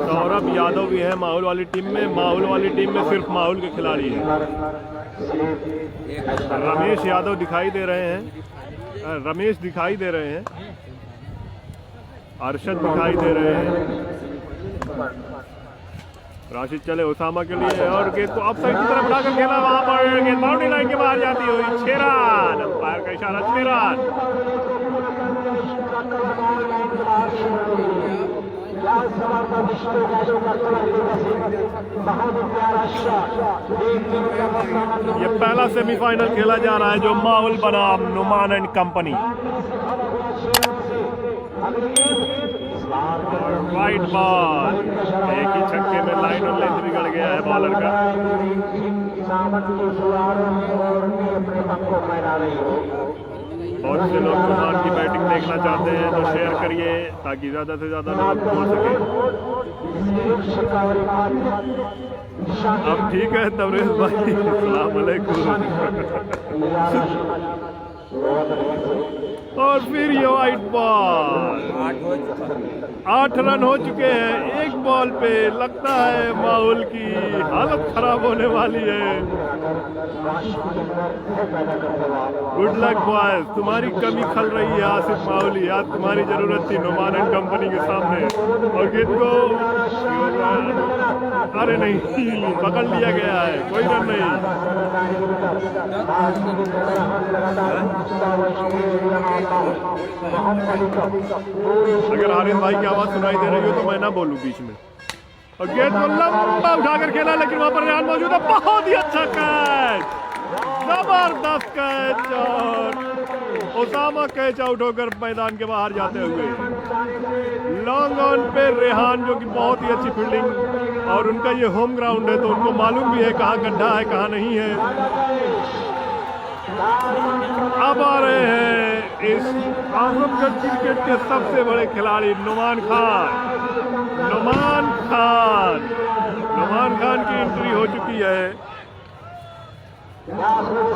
सौरभ यादव भी है माहौल वाली टीम में। माहौल वाली टीम में सिर्फ माहौल के खिलाड़ी हैं। रमेश यादव दिखाई दे रहे हैं, रमेश दिखाई दे रहे हैं, अरशद दिखाई दे रहे हैं। राशिद चले उसामा के लिए और गेंद को ऑफ साइड की तरफ उठाकर खेला, वहां पर गेंद बाउंड्री लाइन के बाहर जाती हुई 6 रन। अंपायर का इशारा 6 रन। ये पहला सेमीफाइनल खेला जा रहा है जो माहौल बनाम नुमान एंड कंपनी। वाइट बॉल, एक ही छक्के में लाइन और लेंथ बिगड़ गया है बॉलर का। बहुत से लोग नुमान की बैटिंग देखना चाहते हैं तो शेयर करिए ताकि ज्यादा से ज्यादा लोग बोल सके। अब ठीक है तबरेज भाई, अस्सलाम वालेकुम। और फिर ये वाइट बॉल, 8 रन हो चुके हैं एक बॉल पे। लगता है माहौल की हालत खराब होने वाली है। गुड लक बॉयज, तुम्हारी कमी खल रही है आसिफ माहौली। आज तुम्हारी जरूरत थी नुमान एंड कंपनी के सामने। और गेंद को अरे नहीं, पकड़ लिया गया है, कोई रन नहीं। अगर आरिफ भाई की आवाज सुनाई दे रही हो तो मैं ना बोलूं बीच में। और गेंद को लंबा उठाकर खेला, लेकिन वहां पर रेहान मौजूद है। बहुत ही अच्छा कैच, जबरदस्त कैच। और उसामा कैच आउट होकर मैदान के बाहर जाते हुए लॉन्ग ऑन पे रेहान, जो कि बहुत ही अच्छी फील्डिंग, और उनका ये होम ग्राउंड है तो उनको मालूम भी है कहाँ गड्ढा है कहाँ नहीं है। अब आ रहे हैं इस आजमगढ़ क्रिकेट के सबसे बड़े खिलाड़ी नुमान खान। नुमान खान की एंट्री हो चुकी है।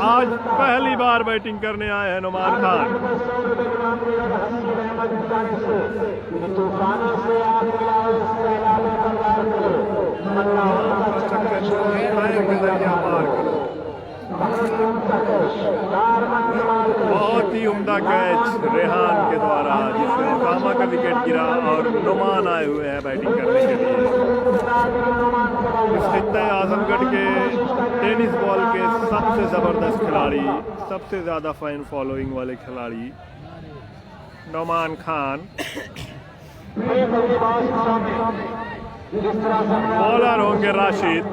आज पहली बार बैटिंग करने आए हैं नुमान खान। बहुत ही उम्दा कैच रेहान के द्वारा, जिसमें उसामा का विकेट गिरा और नुमान आए हुए हैं बैटिंग करने के लिए। इस खित्ते आजमगढ़ के टेनिस बॉल के सबसे ज़बरदस्त खिलाड़ी, सबसे ज़्यादा फैन फॉलोइंग वाले खिलाड़ी नुमान खान। बॉलर होंगे राशिद।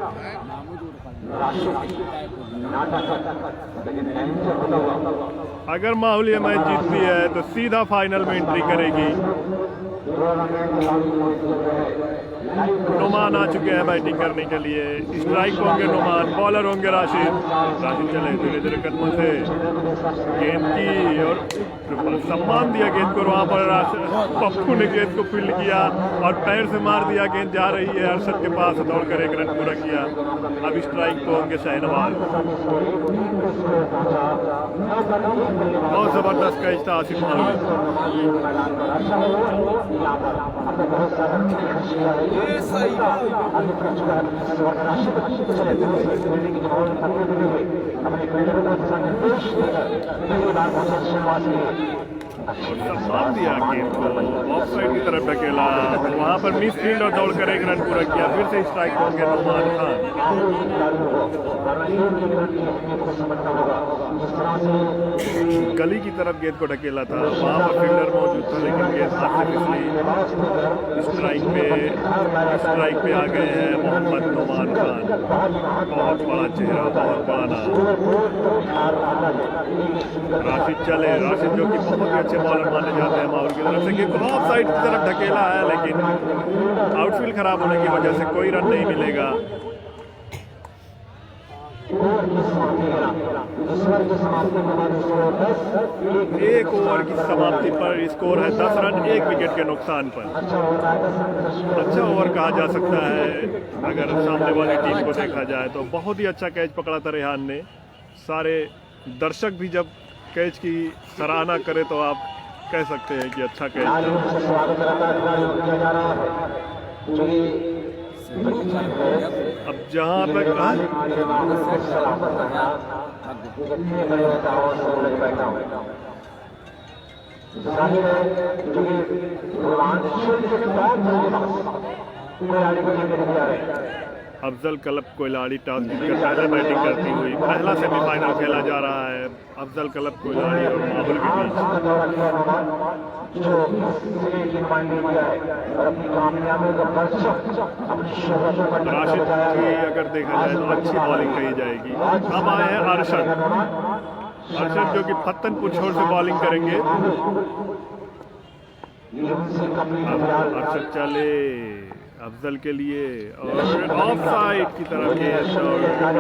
अगर माहौल ये मैच जीतती है तो सीधा फाइनल में एंट्री करेगी। नुमान आ चुके हैं बैटिंग करने के लिए। स्ट्राइक होंगे नुमान, बॉलर होंगे राशिद। चले धीरे धीरे कदमों से गेंद की और सम्मान दिया गेंद को। वहाँ पर पप्पू ने गेंद को फील्ड किया और पैर से मार दिया। गेंद जा रही है अरशद के पास, दौड़कर 1 रन पूरा किया। अब स्ट्राइक को होंगे शाहनवाज। बहुत जबरदस्त कैच था आसिफ माहौली। सम्मान दिया गेंद को, ऑफ साइड की तरफ ढकेला, वहां पर मिस फील्ड और दौड़कर 1 रन पूरा किया। फिर से स्ट्राइक होंगे नुमान खान। गली की तरफ गेंद को ढकेला था, वहां पर फील्डर मौजूद था लेकिन गेंद हाथ से फिसली। स्ट्राइक पे आ गए हैं मोहम्मद नुमान खान। बहुत बड़ा चेहरा, बहुत बड़ा नाम। राशिद चले, राशिद जो कि बहुत ही अच्छे बॉलर माने जाते हैं माहौल की तरफ से। गेंद को ऑफ साइड की तरफ ढकेला है लेकिन आउटफील्ड खराब होने की वजह से कोई रन नहीं मिलेगा। एक ओवर की समाप्ति पर स्कोर है 10 रन 1 विकेट के नुकसान पर। अच्छा ओवर कहा जा सकता है अगर सामने वाली टीम को देखा जाए तो। बहुत ही अच्छा कैच पकड़ा था रेहान ने। सारे दर्शक भी जब कैच की सराहना करें तो आप कह सकते हैं कि अच्छा कैच तालियों से स्वागत करता खिलाड़ी को किया जा रहा है जो कि अब जहाँ तक अफजल कलब कोयलाड़ी टॉस जीतकर पहले बैटिंग करती हुई पहला सेमीफाइनल खेला जा रहा है अफजल कलब कोयलाड़ी और माहुल के बीच। राशिद की अगर देखा जाए तो अच्छी बॉलिंग कही जाएगी। अब आए हैं अरशद जो कि फत्तनपुर छोर से बॉलिंग करेंगे। अरशद चले अफजल के लिए और ऑफ साइड की तरफ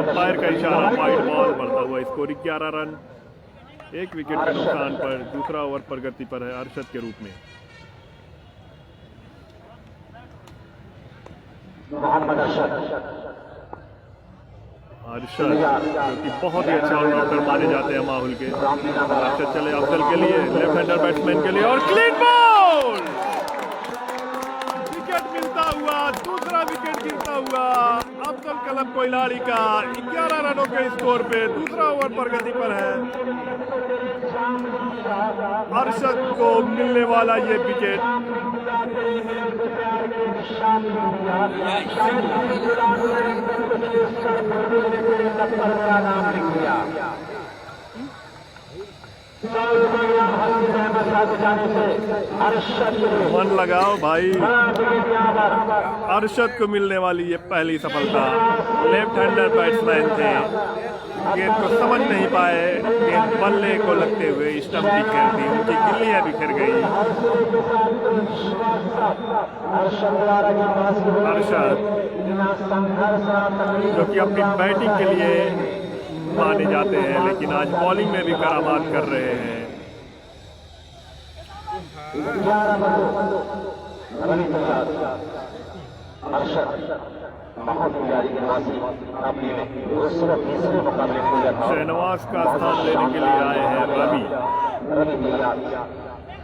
अंपायर का इशारा, वाइड बॉल बढ़ता हुआ स्कोर 11 रन 1 विकेट के नुकसान पर दूसरा ओवर प्रगति पर है अरशद के रूप में। अरशद जो कि बहुत ही अच्छा ऑलराउंडर माने जाते हैं माहुल के। अरशद चले अफजल के लिए, लेफ्ट हैंडर बैट्समैन के लिए और क्लीन बॉल, विकेट मिलता हुआ, दूसरा विकेट गिरता हुआ अफजल कलब कोयलाड़ी का 11 रनों के स्कोर पे दूसरा ओवर प्रगति पर है। अरशद को मिलने वाला ये विकेट मन लगाओ भाई, अरशद को मिलने वाली ये पहली सफलता। लेफ्ट हैंडर बैट्समैन थे, गेंद को समझ नहीं पाए, गेंद बल्ले को लगते हुए स्टंप बिखेर दी, उनकी गिल्लियां बिखर गई। अरशद जो कि अपनी बैटिंग के लिए माने जाते हैं लेकिन आज बॉलिंग में भी करामात कर रहे हैं। शहनवाज का स्थान लेने के लिए आए हैं रवि।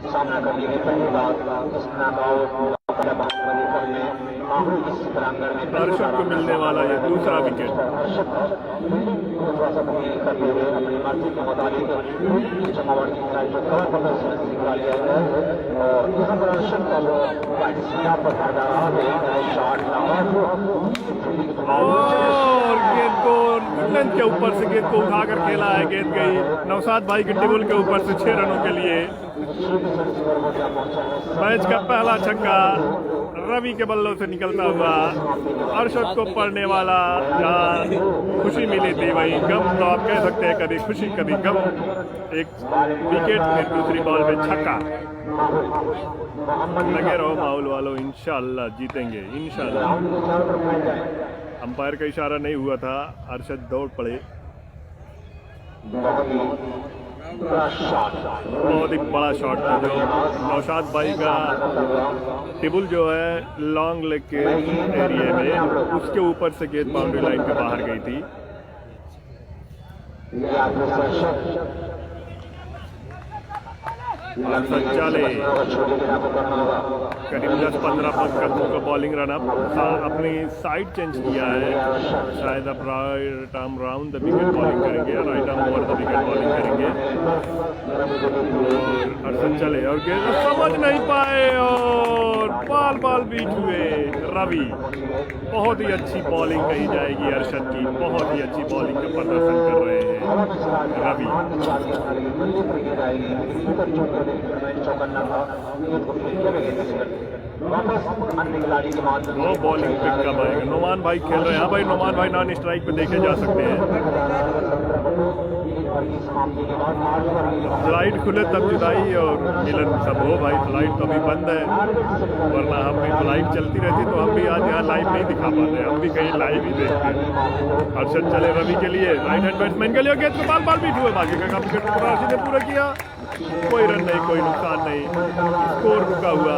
सामना करने की पहली बात अरशद को मिलने वाला ये दूसरा विकेट। और गेंद को लेंथ के ऊपर से गेंद को उठाकर खेला है, गेंद गई नौशाद भाई के टेबल के ऊपर से 6 रनों के लिए। मैच का पहला छक्का रवि के बल्लों से निकलता हुआ अरशद को पड़ने वाला। जहाँ खुशी मिली थी वही गम, तो आप कह सकते हैं कभी खुशी कभी गम। एक विकेट फिर दूसरी बॉल में छक्का। लगे रहो माहौल वालों, इंशाल्लाह जीतेंगे इंशाल्लाह। अंपायर का इशारा नहीं हुआ था, अरशद दौड़ पड़े। बहुत ही बड़ा शॉट था जो नौशाद भाई का टेबल जो है लॉन्ग लेग के एरिया में, उसके ऊपर से गेंद बाउंड्री लाइन के बाहर गई थी। चले करीब 10-15 पद का बॉलिंग रन अप, अपनी साइड चेंज किया है। शायद अब right arm round the wicket bowling करेंगे, right arm over the wicket bowling करेंगे। और अरशद चले और गेंद समझ नहीं पाए और बाल बीच हुए। रवि बहुत ही अच्छी बॉलिंग कही जाएगी अरशद की, बहुत ही अच्छी बॉलिंग का प्रदर्शन कर रहे हैं रवि। वो बॉलिंग पिक कब आएगा? नोमान भाई खेल रहे हैं। हाँ भाई, नोमान भाई नॉन स्ट्राइक पे देखे जा सकते हैं। फ्लाइट खुले तब जुदाई और मिलन सब हो भाई। फ्लाइट तो अभी बंद है, वरना हम भी फ्लाइट चलती रहती तो हम भी आज यहाँ लाइव नहीं दिखा पाते, हम भी कहीं लाइव ही देखते हैं। अरशद चले रवि के लिए, राइट हैंड बैट्समैन के लिए, गेंद को बाल बीट हुए। बाकी का काम राशिद ने पूरा किया, कोई रन नहीं, कोई नुकसान नहीं, स्कोर रुका हुआ।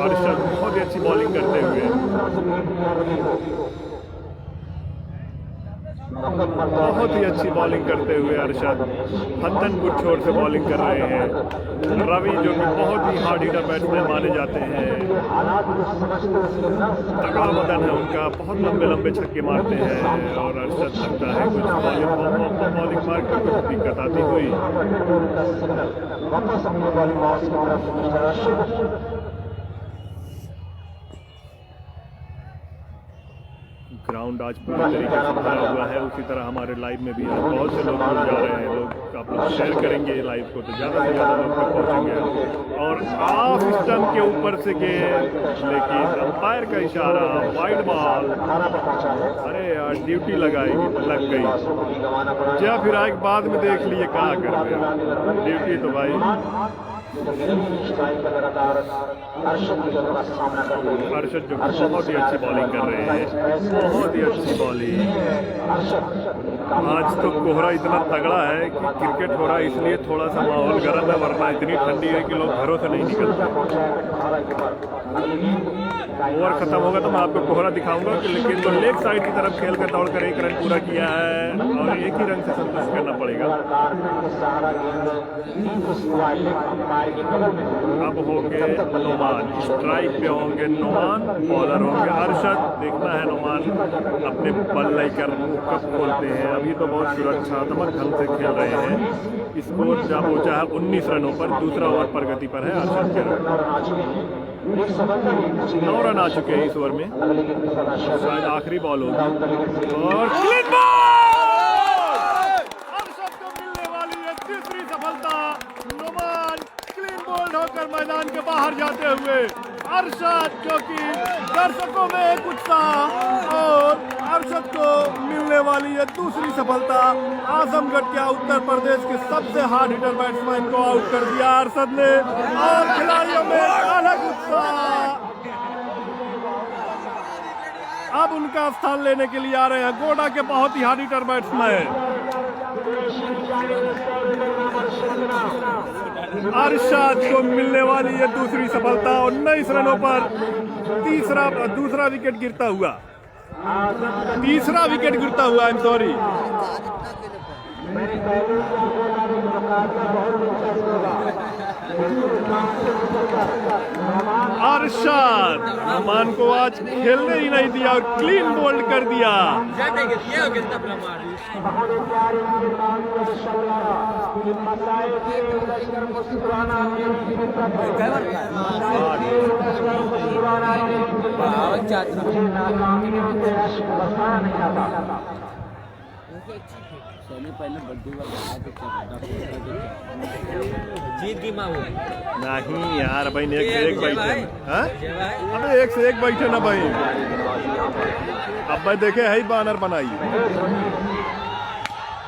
अरशद बहुत ही अच्छी बॉलिंग करते हुए बहुत ही अच्छी बॉलिंग करते हुए अरशद हथन गुड छोर से बॉलिंग कर रहे हैं। रवि जो कि बहुत ही हार्ड हिटर बैट्समैन माने जाते हैं, तगड़ा बदन है उनका, बहुत लंबे लंबे छक्के मारते हैं और अरशद लगता है कुछ बॉलिंग मार कर कुछ दिक्कत आती हुई। ग्राउंड आज पूरी तरीके से भरा हुआ है, उसी तरह हमारे लाइव में भी आज बहुत से लोग जुड़ जा रहे हैं। लोग आप लोग शेयर करेंगे लाइव को तो ज़्यादा से ज़्यादा लोग तक पहुँचेंगे। और ऑफ स्टंप के ऊपर से गेंद, लेकिन अंपायर का इशारा, वाइड बॉल। अरे यार ड्यूटी लग गई। या फिर आज बाद में देख लिए कहाँ कर रहे ड्यूटी तो भाई। अरशद जो बहुत ही अच्छी बॉलिंग कर रहे हैं, बहुत ही अच्छी बॉलिंग। आज तो कोहरा इतना तगड़ा है कि क्रिकेट हो रहा है इसलिए थोड़ा सा माहौल गर्म है, वरना इतनी ठंडी है कि लोग घरों से नहीं निकलते। ओवर खत्म होगा तो मैं आपको कोहरा दिखाऊंगा कि लेकिन तो लेग साइड की तरफ खेल कर दौड़कर 1 रन पूरा किया है और 1 ही रन से संतुष्ट करना पड़ेगा। अब होंगे नोमान, स्ट्राइक पे होंगे नोमान, बॉलर होंगे अरशद। देखना है नोमान अपने बल लेकर कब खोलते हैं। अभी तो बहुत सुरक्षात्मक ढंग से खेल रहे हैं। स्कोर जब पहुंचा है 19 रनों पर, दूसरा ओवर प्रगति पर है अरशद के। 9 रन आ चुके हैं इस ओवर में, शायद आखिरी बॉल होगी और क्लीन बॉल। अरशद को मिलने वाली है तीसरी सफलता। नोमान क्लीन बॉल्ड होकर मैदान के बाहर जाते हुए अरशद, जो कि दर्शकों में एक उत्साह, और अरशद को मिलने वाली है दूसरी सफलता। आजमगढ़ क्या उत्तर प्रदेश के सबसे हार्ड हिटर बैट्समैन को आउट कर दिया अरशद ने और खिलाड़ियों में अलग उत्साह। अब उनका स्थान लेने के लिए आ रहे हैं गोडा के बहुत ही हार्ड हिटर बैट्समैन अरशद को मिलने वाली है दूसरी सफलता। 19 रनों पर दूसरा विकेट गिरता हुआ, तीसरा विकेट गिरता हुआ, I am sorry. Arshad Noman को आज खेलने ही नहीं दिया और क्लीन बोल्ड कर दिया। जीत की माँ नहीं यार भाई, एक से एक बैठे। अबे एक से एक बैठे ना भाई। अब भाई देखे है ही बानर बनाई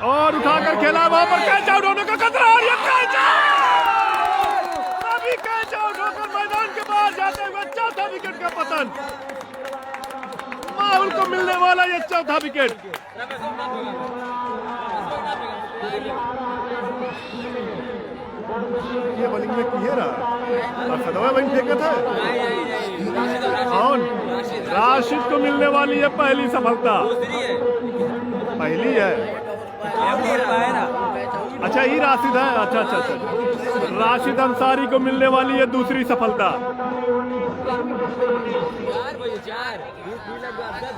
और उठाकर खेला, वहां पर कैच आउट होने का खतरा और ये कैच आउट, सभी कैच आउट होकर मैदान के बाहर जाते हुए चौथा विकेट का पतन। माहौल को मिलने वाला ये चौथा विकेट। ये बॉलिंग में किए रहा सदवा बन फेंका था कौन? राशिद को मिलने वाली है पहली सफलता। पहली है, अच्छा ही राशिद है। अच्छा अच्छा अच्छा, राशिद अंसारी को मिलने वाली है दूसरी सफलता।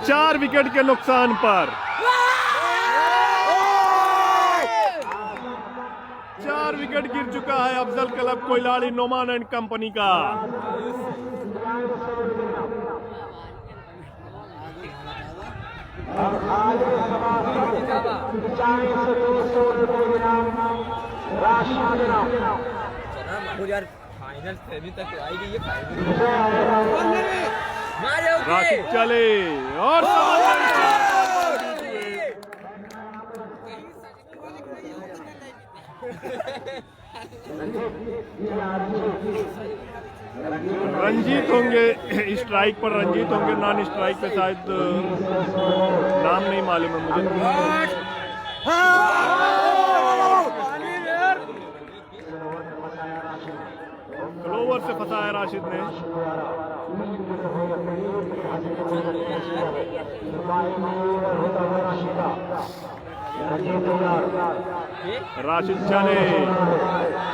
4 विकेट के नुकसान पर 4 विकेट गिर चुका है Afzal club Koiladi Noman and company का। फाइनल सेमी तक आएगी ये। राशिद चले और रंजीत होंगे स्ट्राइक पर, रंजीत होंगे नॉन स्ट्राइक पे शायद नाम नहीं मालूम है मुझे। क्लोवर से फंसा है राशिद ने। राशिद चले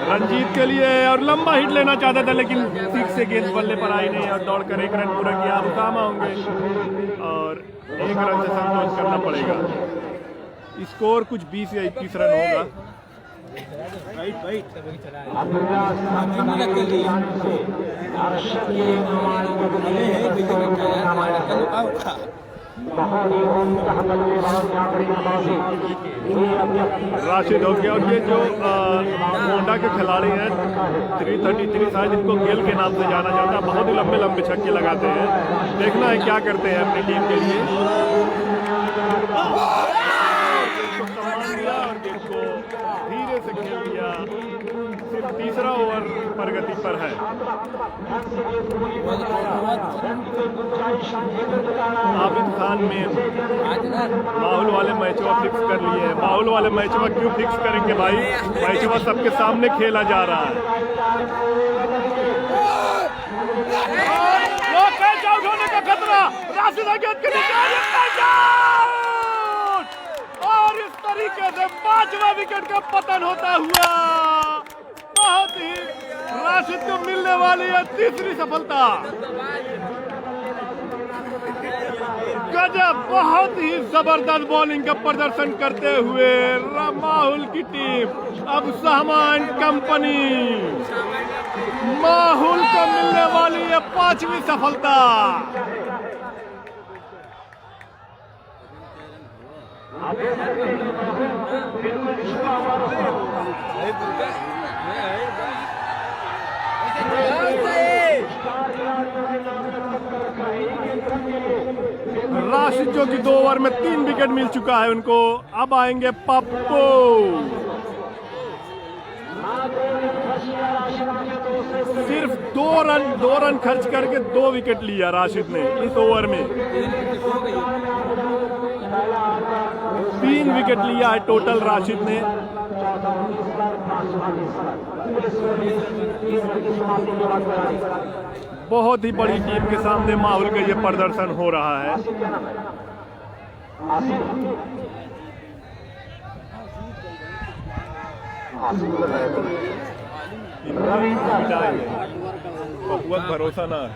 रंजीत के लिए और लंबा हिट लेना चाहता था, लेकिन ठीक से गेंद बल्ले पर आई नहीं और दौड़कर 1 रन पूरा किया। अब उसामा होंगे और 1 रन से संतोष करना पड़ेगा। स्कोर कुछ 20 या 21 रन होगा। राशिद हो गया। और ये जो मोंडा के खिलाड़ी हैं 333 शायद इनको गेल के नाम से जाना जाता है, बहुत ही लंबे लंबे छक्के लगाते हैं। देखना है क्या करते हैं अपनी टीम के लिए। और गेंद को धीरे से खेल दिया। सिर्फ तीसरा ओवर प्रगति पर है। आबिद खान में माहौल वाले मैचों फिक्स कर लिए हैं। माहौल वाले मैचों क्यों फिक्स करेंगे भाई? मैचों सबके सामने खेला जा रहा है। कैच आउट होने का खतरा। राशिद गेंद के और इस तरीके से 5वां विकेट का पतन होता हुआ बहुत ही राशिद को मिलने वाली है तीसरी सफलता। गजब, बहुत ही जबरदस्त बॉलिंग का प्रदर्शन करते हुए माहौल की टीम। अब सामान कंपनी माहौल को मिलने वाली है 5वीं सफलता। राशिद जो कि 2 ओवर में 3 विकेट मिल चुका है उनको। अब आएंगे पप्पू। सिर्फ 2 रन खर्च करके 2 विकेट लिया राशिद ने इस ओवर में। 3 विकेट लिया है टोटल राशिद ने। बहुत ही बड़ी टीम के सामने माहौल का ये प्रदर्शन हो रहा है। बहुत भरोसा ना है।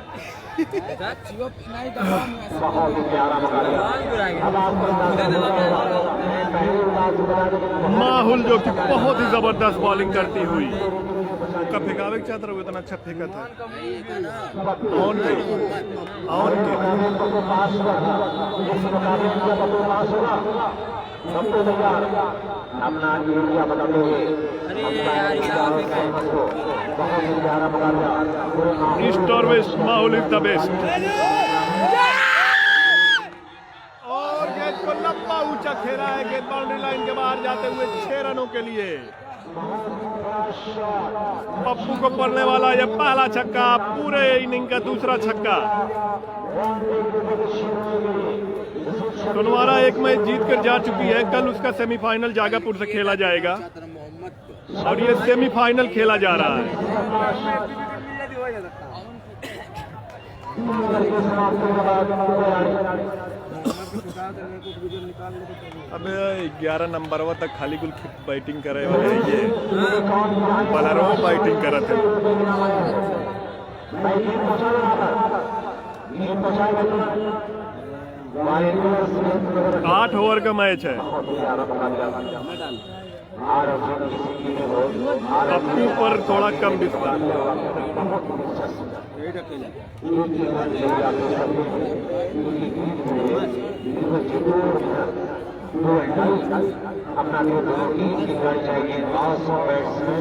माहौल जो कि बहुत ही जबरदस्त बॉलिंग करती हुई का फेंकावे के चाहता इतना अच्छा फेंका था। अपना एरिया बताते हुए ईस्ट और वेस्ट माहौल इज द बेस्ट। और गेंद को लंबा ऊंचा खेला है। गेंद बाउंड्री लाइन के बाहर जाते हुए 6 रनों के लिए। पप्पू को पड़ने वाला यह पहला छक्का, पूरे इनिंग का दूसरा छक्का। सोनवारा एक मैच जीत कर जा चुकी है। कल उसका सेमीफाइनल जागापुर से खेला जाएगा और ये सेमीफाइनल खेला जा रहा है। अब 11 नंबर तक खाली कुल बैटिंग करे वाले ये बॉलरों बैटिंग करत है। 8 ओवर का मैच है। पप्पू पर थोड़ा कम दिखता।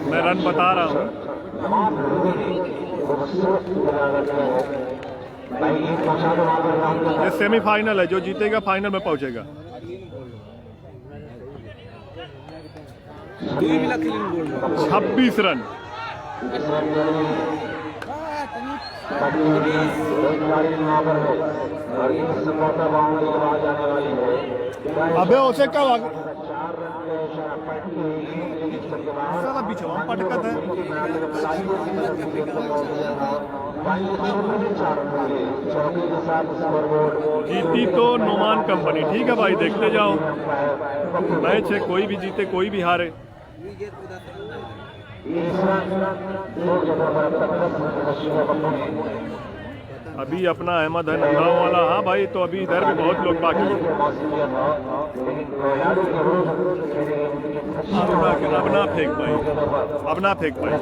मैं रन बता रहा हूँ। ये सेमीफाइनल है, जो जीतेगा फाइनल में पहुंचेगा। 26 रन। अबे उसे कब साला बिछवा पटकत है। जीती तो नोमान कंपनी, ठीक है भाई, देखते जाओ। मैच है, कोई भी जीते कोई भी हारे। अभी अपना अहमद है नंदाओं वाला। हाँ भाई, तो अभी इधर भी बहुत लोग बाकी हैं। अब ना फेंक भाई, अब ना फेंक भाई।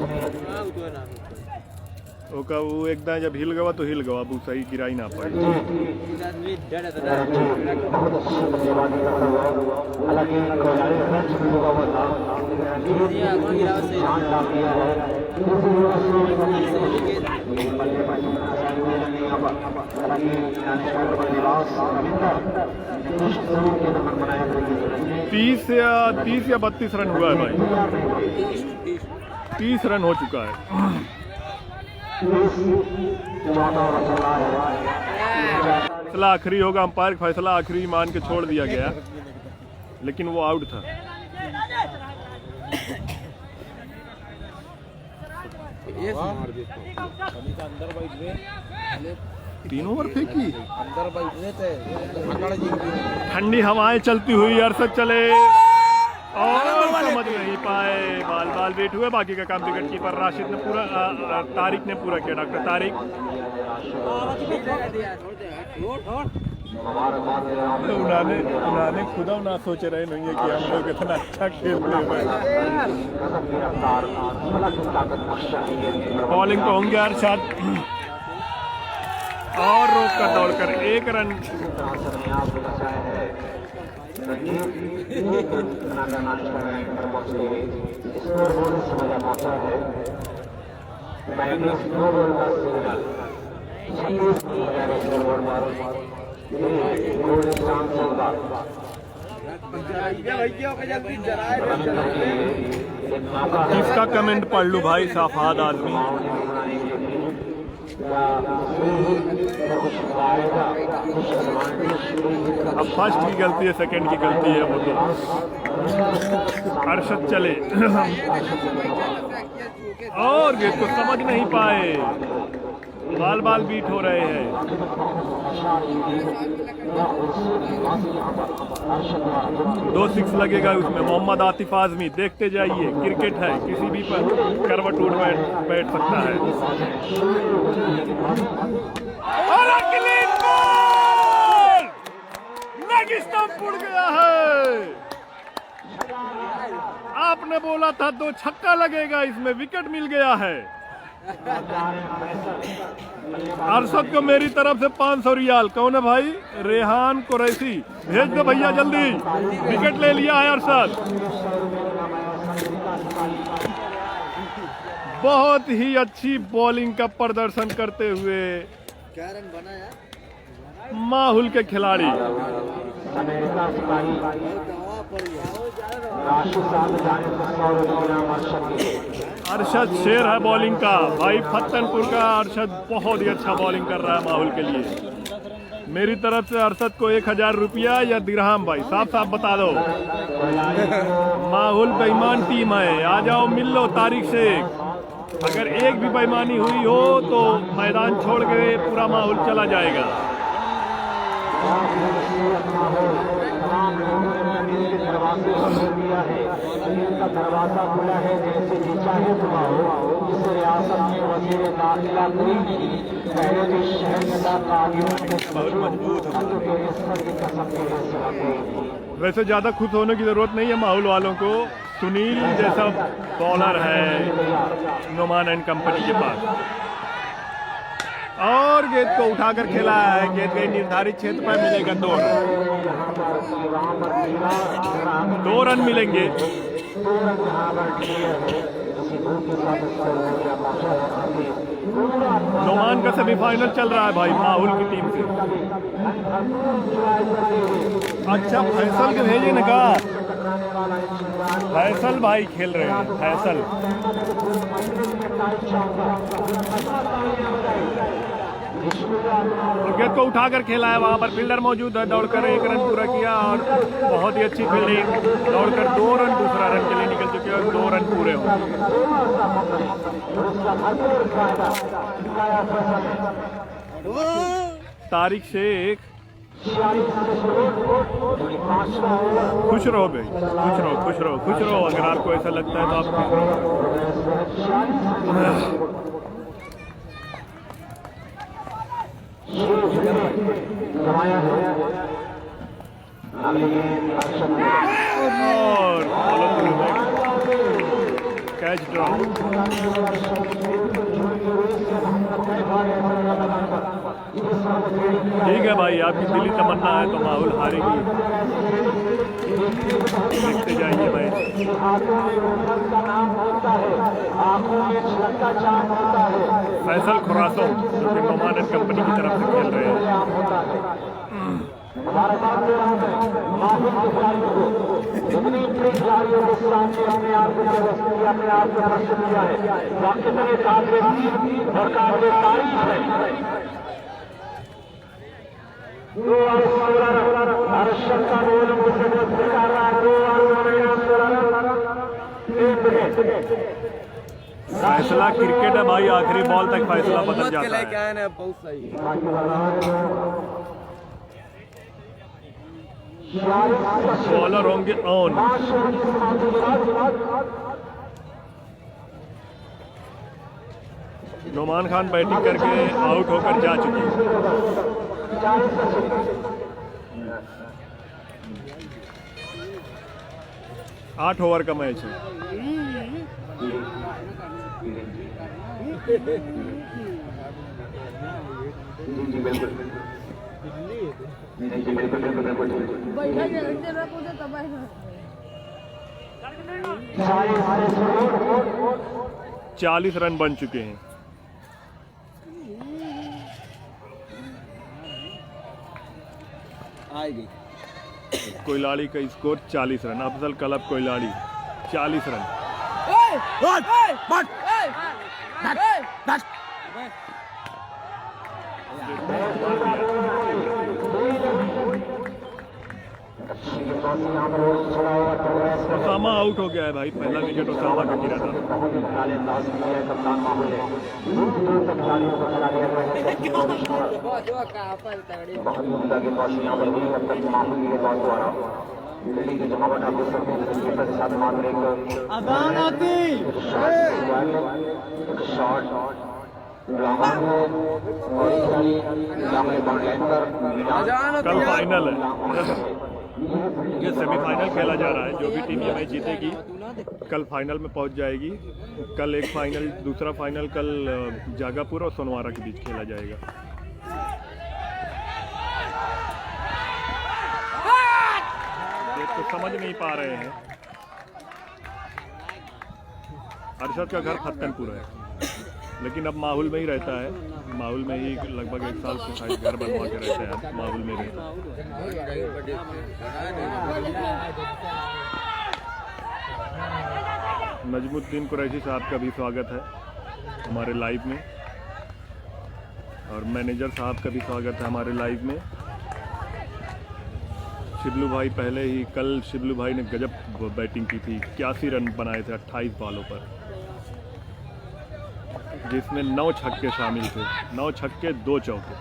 ओका वो एकदम जब हिल गवा तो हिल गवा, अब सही गिराई ना पाई। तीस या 32 रन हुआ है भाई, 30 रन हो चुका है। फैसला आखिरी होगा, अंपायर का फैसला आखिरी मान के छोड़ दिया गया, लेकिन वो आउट था। तीन ओवर फेंकी, ठंडी हवाएं चलती हुई अरशद चले और समझ नहीं पाए, बाल वेट हुए। बाकी का काम विकेट कीपर राशिद ने पूरा, तारिक ने पूरा किया। डॉक्टर तारिक उन्होंने खुदा ना सोचे रहे नहीं है कि हम लोग इतना अच्छा खेलते हैं। बॉलिंग तो होंगे अरशद और रोक कर दौड़कर 1 रन। इसका कमेंट पढ़ लूं भाई, साफाद आदमी। अब फर्स्ट की गलती है, सेकंड की गलती है वो तो। अरशद चले और गेंद को समझ नहीं पाए, बाल बीट हो रहे हैं। 2 6 लगेगा उसमें। मोहम्मद आतिफ आजमी, देखते जाइए, क्रिकेट है, किसी भी पर करवट उड़ बैठ सकता है। और क्लीन बॉल, लेग स्टंप उड़ गया है। आपने बोला था 2 छक्का लगेगा, इसमें विकेट मिल गया है। अरशद को मेरी तरफ से 500 रियाल। कौन है भाई? रेहान कुरैशी, भेज दो भैया जल्दी। विकेट ले लिया है अरशद। बहुत ही अच्छी बॉलिंग का प्रदर्शन करते हुए माहुल के खिलाड़ी अरशद शेर है बॉलिंग का। भाई फत्तनपुर का अरशद बहुत ही अच्छा बॉलिंग कर रहा है माहुल के लिए। मेरी तरफ से अरशद को 1000 रुपया या दिरहम, भाई साफ साफ बता दो। माहुल बेईमान टीम है, आ जाओ मिल लो तारिक से। अगर एक भी बेईमानी हुई हो तो मैदान छोड़ के पूरा माहुल चला जाएगा। दरवाजा खुला है, जैसे चाहे जिस रियासत में वजीर दाखिला कोई पहले भी शहर वैसे ज्यादा खुश होने की जरूरत नहीं है माहौल वालों को। सुनील जैसा बॉलर है नोमान एंड कंपनी के पास, और गेंद को उठाकर खेला है। गेंद के निर्धारित क्षेत्र पर मिलेगा 2 रन मिलेंगे। नोमान का सेमीफाइनल चल रहा है भाई माहुल की टीम से। अच्छा फैसल के भेजे न का, फैसल भाई खेल रहे हैं। फैसल गेंद को उठाकर खेला है, वहां पर फील्डर मौजूद है, दौड़कर 1 रन पूरा किया और बहुत ही अच्छी फील्डिंग, दौड़कर 2 रन दूसरा रन के लिए निकल चुके हैं और 2 रन पूरे हो। तारिक शेख खुश रहो भाई, खुश रहो, खुश रहो, खुश रहो। अगर आपको ऐसा लगता है तो आप खुश रहो। और कैच ड्रॉप। ठीक है भाई, आपकी दिली तमन्ना है तो माहौल हारेगी। देखते जाइए भाई। फैसल खुरासो जो कि नोमान एंड कंपनी की तरफ से खेल रहे हैं। फैसला क्रिकेट है भाई, आखिरी बॉल तक फैसला बदल जाता है। बहुत सही। बॉलर होंगे ऑन। नोमान खान बैटिंग करके आउट होकर जा चुके हैं। 8 ओवर का मैच है। चालीस रन बन चुके हैं। आएगी। कोयलाड़ी का score 40 run. Afzal club Koiladi 40 run. Osama out हो गया है भाई, पहला विकेट ओसामा का गिरा था। कल फाइनल है, ये सेमीफाइनल खेला जा रहा है। जो भी टीम ये मैच जीतेगी कल फाइनल में पहुंच जाएगी। कल एक फाइनल, दूसरा फाइनल कल जागापुर और सोनवारा के बीच खेला जाएगा। ये तो समझ नहीं पा रहे हैं। अरशद का घर फत्तनपुर है, लेकिन अब माहौल में ही रहता है। माहौल में ही लगभग 1 साल से शायद घर बनवा के रहते हैं। माहौल में रहते हैं। नजमुद्दीन कुरैशी साहब का भी स्वागत है हमारे लाइव में, और मैनेजर साहब का भी स्वागत है हमारे लाइव में। शिबलू भाई पहले ही, कल शिबलू भाई ने गजब बैटिंग की थी, 81 रन बनाए थे 28 बॉलों पर, जिसमें 9 छक्के शामिल थे। 9 छक्के 2 चौके।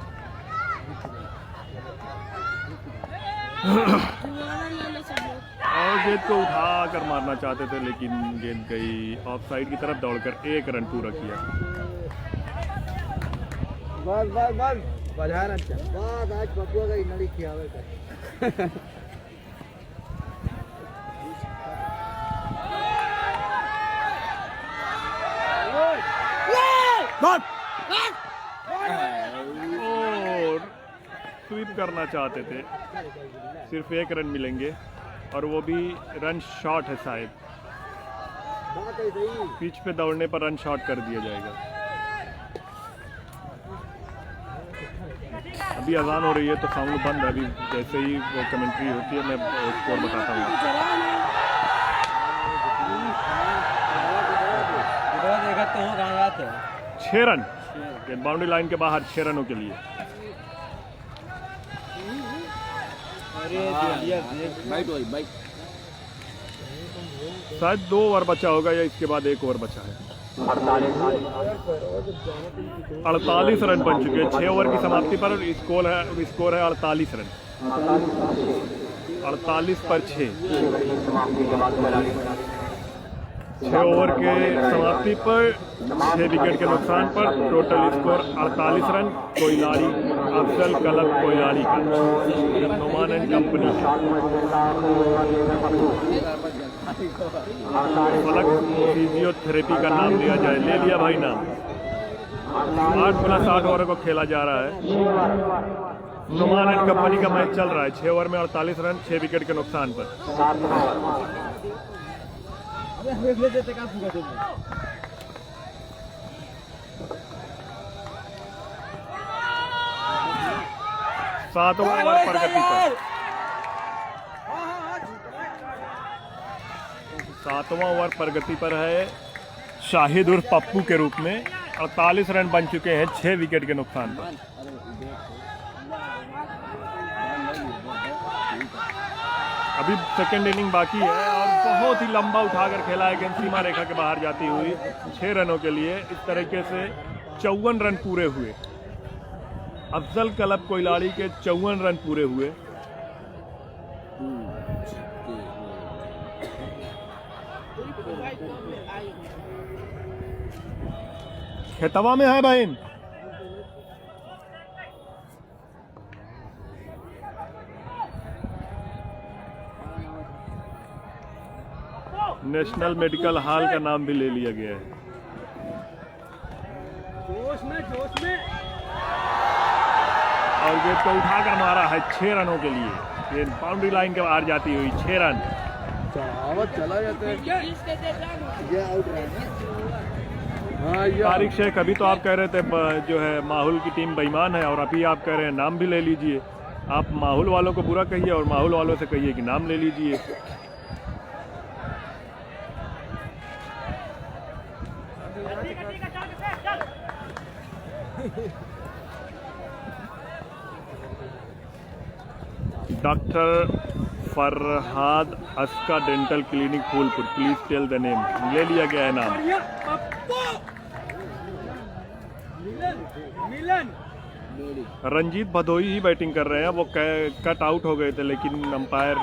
और गेंद को उठा कर मारना चाहते थे, लेकिन गेंद गई ऑफ साइड की तरफ, दौड़कर 1 रन पूरा किया। बस बस बस बाजार अच्छा बस आज पपुआ का इनड़ी खियावे का और स्वीप करना चाहते थे, सिर्फ 1 रन मिलेंगे और वो भी रन शॉट है शायद। पिच पे दौड़ने पर रन शॉट कर दिया जाएगा। अभी अजान हो रही है तो साउंड बंद है। अभी जैसे ही वो कमेंट्री होती है मैं स्कोर बताता हूँ। 6 रन गेंद बाउंड्री लाइन के बाहर 6 रनों के लिए। शायद 2 ओवर बचा होगा या इसके बाद 1 ओवर बचा है। 48 रन बन चुके हैं 6 ओवर की समाप्ति पर। स्कोर है 48 रन। 48 पर 6 ओवर के समाप्ति पर 6 विकेट के नुकसान पर total score 48 run. Koiladi Afzal club Koiladi का Noman and company Falak physiotherapy का नाम लिया जाए। ले लिया भाई नाम। 8+8 ओवर को खेला जा रहा है। नोमान एंड कंपनी का मैच चल रहा है। 6 ओवर में 48 रन 6 विकेट के नुकसान पर। सातवां ओवर प्रगति पर। 7वां ओवर प्रगति पर है शाहिद उर्फ पप्पू के रूप में। 48 रन बन चुके हैं 6 विकेट के नुकसान पर। अभी सेकेंड इनिंग बाकी है और बहुत ही लंबा उठाकर खेला है। गेंद सीमा रेखा के बाहर जाती हुई 6 रनों के लिए। इस तरीके से 54 रन पूरे हुए। अफजल कलब कोयलाड़ी के 54 रन पूरे हुए। खेतवा में है बहन। नेशनल मेडिकल हॉल का नाम भी ले लिया गया है। जोश में और गेंद को उठाकर मारा है 6 रनों के लिए। गेंद बाउंड्री लाइन के बाहर जाती हुई 6 रन। चला जाता है ये आउट है। तारिक शेख, अभी तो आप कह रहे थे जो है माहौल की टीम बेईमान है और अभी आप कह रहे हैं नाम भी ले लीजिए। आप माहौल वालों को बुरा कहिए और माहौल वालों से कहिए कि नाम ले लीजिए। डॉक्टर फरहाद अस्का dental clinic Phulpur, please tell the name. ले लिया गया है नाम। रंजीत भदोई ही बैटिंग कर रहे हैं। वो कट आउट हो गए थे लेकिन अंपायर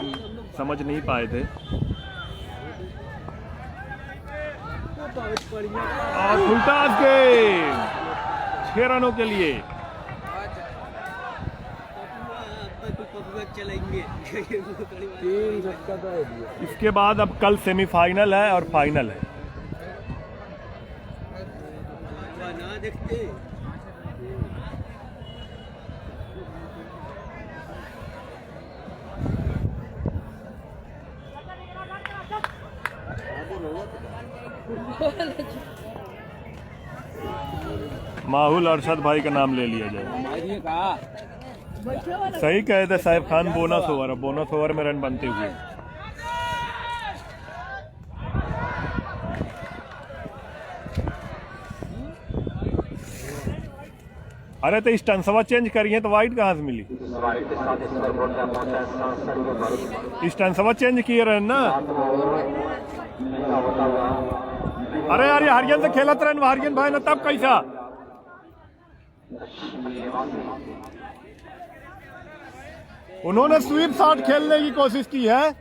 समझ नहीं पाए थे। और फुलटास गेंद 6 रनों के लिए। इसके बाद अब कल सेमीफाइनल है और फाइनल है। माहौल अरशद भाई का नाम ले लिया जाए। सही कहे थे साहिब खान। बोनस ओवर में रन बनते हुए। अरे तो स्टंसवा चेंज करिए तो वाइट कहाँ से मिली? स्टंसवा चेंज किए रहे ना। अरे यार ये हरियन से खेलत रहे हरियन भाई ना, तब कैसा? उन्होंने स्वीप शॉट खेलने की कोशिश की है।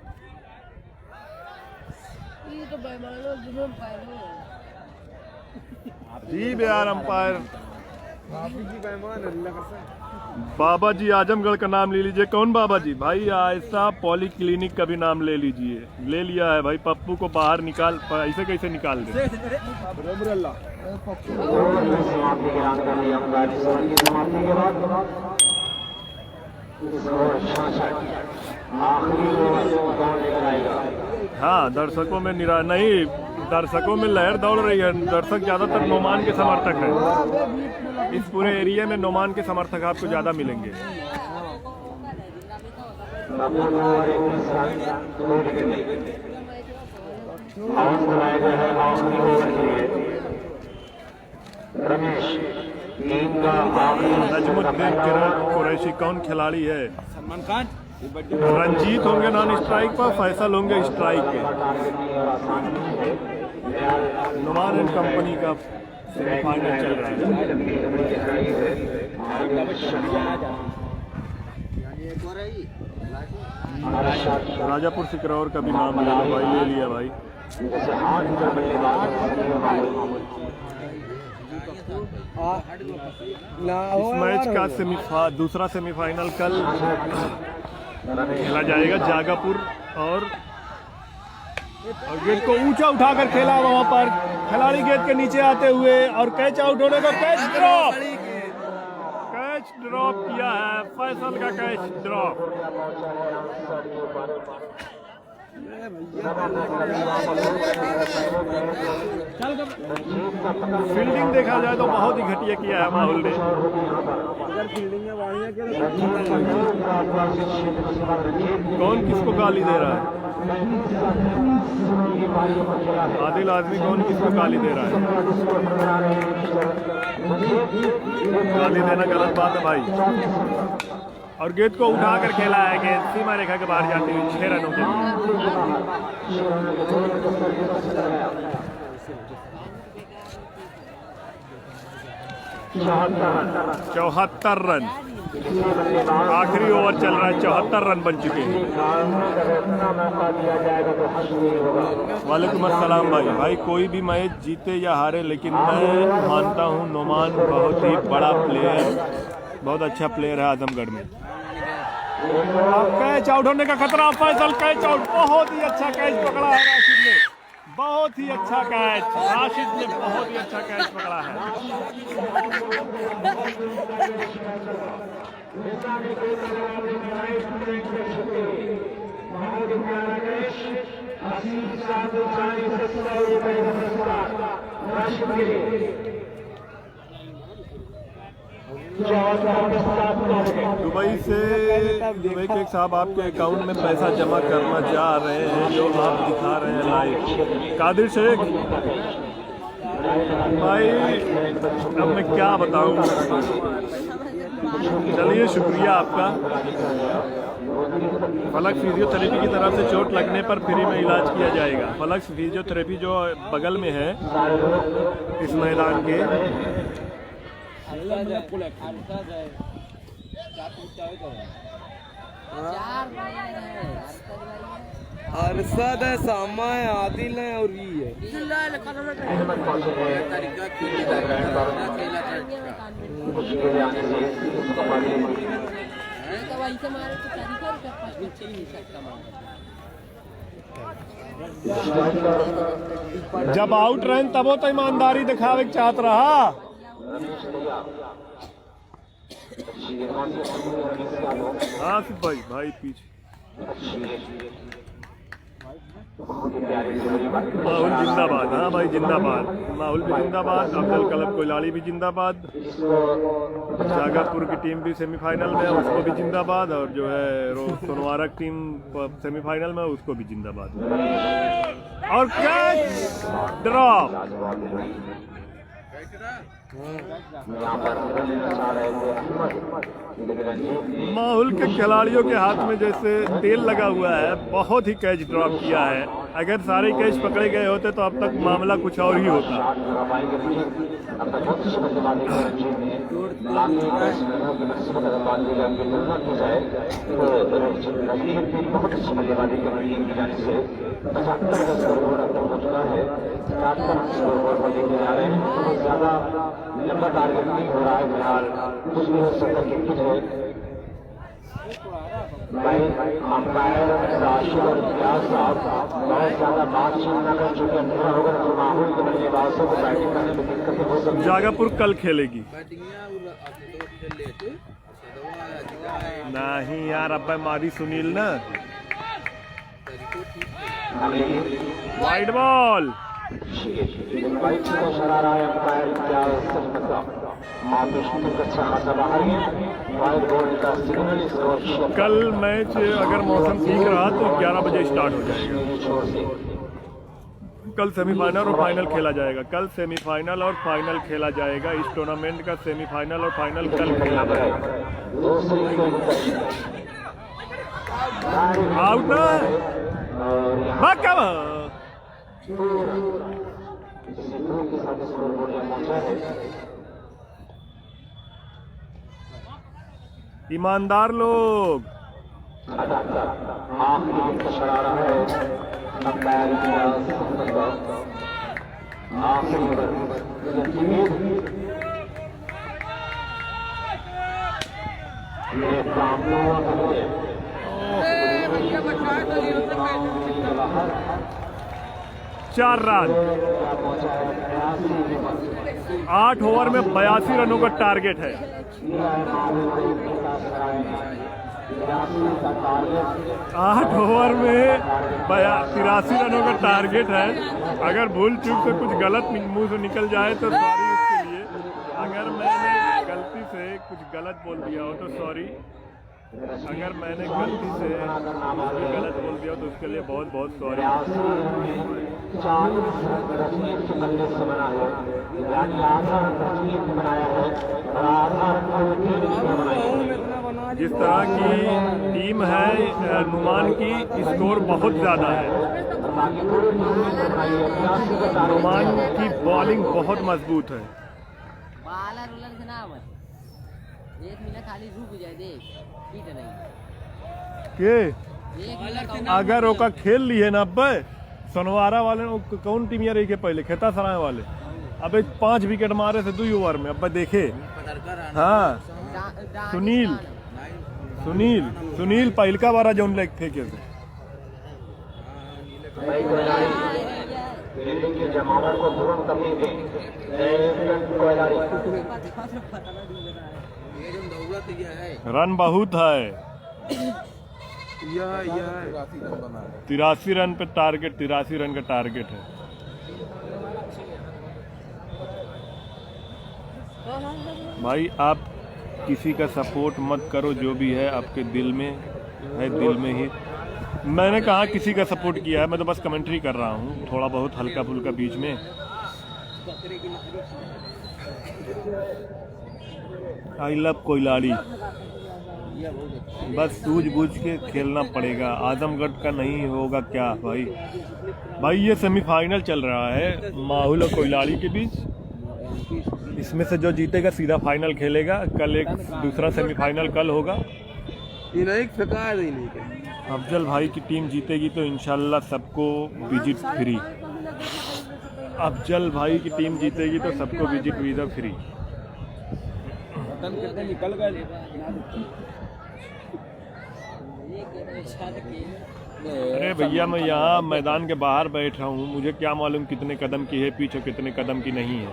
जी यार अंपायर बाबा जी आजमगढ़ का नाम ले लीजिए। कौन बाबा जी? भाई आयशा पॉली क्लिनिक का भी नाम ले लीजिए। ले लिया है भाई। पप्पू को बाहर निकाल, ऐसे कैसे निकाल दे? हाँ, दर्शकों में नहीं, दर्शकों में लहर दौड़ रही है। दर्शक ज्यादातर नोमान के समर्थक हैं। इस पूरे एरिया में नोमान के समर्थक आपको ज्यादा मिलेंगे। रमेश नजमुद्दीन कुरैशी कौन खिलाड़ी है? सलमान खान रंजीत होंगे नॉन स्ट्राइक पर, फैसल होंगे स्ट्राइक पे। नुमान एंड कंपनी का सेमीफाइनल चल रहा है। राजापुर सिकरौर का भी नाम ले लिया भाई। इस मैच का दूसरा सेमीफाइनल कल खेला जाएगा। जागापुर और गेंद को ऊंचा उठाकर खेला वहां पर, खिलाड़ी गेंद के नीचे आते हुए और कैच आउट होने को कैच ड्रॉप किया है। फैसल का कैच ड्रॉप। फील्डिंग देखा जाए तो बहुत ही घटिया किया है माहौल ने। कौन किसको गाली दे रहा है? आदिल आदमी कौन किसको गाली दे रहा है? गाली देना गलत बात है भाई। और गेंद को उठाकर खेला है, गेंद सीमा रेखा के बाहर जाती हुई 6 रनों के लिए। 74 रन, आखिरी ओवर चल रहा है। 74 रन बन चुके हैं। वालेकुम अस्सलाम भाई। कोई भी मैच जीते या हारे, लेकिन मैं मानता हूँ नुमान बहुत ही बड़ा प्लेयर, बहुत अच्छा प्लेयर है आजमगढ़ में। कैच आउट होने का खतरा। फैसल कैच आउट, बहुत ही अच्छा कैच पकड़ा है राशिद ने, बहुत ही अच्छा कैच। राशिद ने बहुत ही अच्छा कैच पकड़ा है। दुबई के साहब आपके अकाउंट में पैसा जमा करना चाह रहे हैं, जो आप दिखा रहे हैं लाइव। कादिर शेख भाई, अब मैं क्या बताऊं। चलिए, शुक्रिया आपका। फलक फिजियोथेरेपी की तरफ से चोट लगने पर फ्री में इलाज किया जाएगा। फलक फिजियोथेरेपी जो बगल में है इस मैदान के, अरसद है, सामा है, आदिल है और ये है। जब आउट रन तब तो ईमानदारी दिखावे के चाहत रहा। आसिफ भाई पीछे। माहौल जिंदाबाद। हाँ भाई जिंदाबाद, माहौल भी जिंदाबाद, अब्दुल कलब कोइलाली भी जिंदाबाद, जागापुर की टीम भी सेमीफाइनल में है, उसको भी जिंदाबाद, और जो है सोनवारक टीम सेमीफाइनल में उसको भी जिंदाबाद। और कैच ड्रॉप। माहौल के खिलाड़ियों के हाथ में जैसे तेल लगा हुआ है, बहुत ही कैच ड्रॉप किया है। अगर सारे कैच पकड़े गए होते तो अब तक मामला कुछ और ही होता। लंबा टारगेट नहीं हो रहा है फिलहाल, कुछ भी हो सकता है। कुछ है भाई अंपायर राशिद और इम्तियाज साहब बहुत ज्यादा बातचीत न कर चुके हैं, होगा तो माहौल के बल्लेबाजों को बैटिंग करने में दिक्कतें हो सकती है। जागापुर कल खेलेगी नहीं यार, अब मारी सुनील ना। वाइड बॉल कल मैच अगर मौसम ठीक रहा तो 11 बजे स्टार्ट हो जाएगा। कल सेमीफाइनल और फाइनल खेला जाएगा। कल सेमीफाइनल और फाइनल खेला जाएगा। इस टूर्नामेंट का सेमीफाइनल और फाइनल कल खेला जाएगा। आउट ना ईमानदार लोग। चार रन 8 ओवर में 82 रनों का टारगेट है। 8 ओवर में 83 रनों का टारगेट है। अगर भूल चूक से कुछ गलत मुंह से निकल जाए तो सॉरी उसके लिए। अगर मैंने गलती से कुछ गलत बोल दिया हो तो सॉरी। अगर मैंने गलती से गलत बोल दिया तो उसके लिए बहुत बहुत सॉरी। जिस तरह की टीम है नुमान की, स्कोर बहुत ज़्यादा है। नुमान की बॉलिंग बहुत मजबूत है। के अगर ओका खेल लिए ना अब सोनवारा वाले कौन टीम यार के पहले खेता सराय वाले अब 5 विकेट मारे थे 2 ओवर में। अब देखे हाँ सुनील पहलका बारा जौन लेग फेंके थे। रन बहुत है। 83 रन पे टारगेट, 83 रन का टारगेट है। भाई आप किसी का सपोर्ट मत करो, जो भी है आपके दिल में है, दिल में ही। मैंने कहा किसी का सपोर्ट किया है, मैं तो बस कमेंट्री कर रहा हूँ थोड़ा बहुत हल्का फुल्का बीच में। I love Koiladi. बस सूझबूझ के खेलना पड़ेगा। आजमगढ़ का नहीं होगा क्या भाई? ये सेमीफाइनल चल रहा है माहौल और कोयलाड़ी के बीच। इसमें से जो जीतेगा सीधा फाइनल खेलेगा। कल एक दूसरा सेमीफाइनल कल होगा। अफजल भाई की टीम जीतेगी तो इंशाल्लाह सबको विजिट फ्री। अफजल भाई की टीम जीतेगी तो सबको विजिट वीज़ा फ्री। निकल गए। अरे भैया मैं यहाँ मैदान के बाहर बैठा हूँ, मुझे क्या मालूम कितने कदम की है पिच और कितने कदम की नहीं है।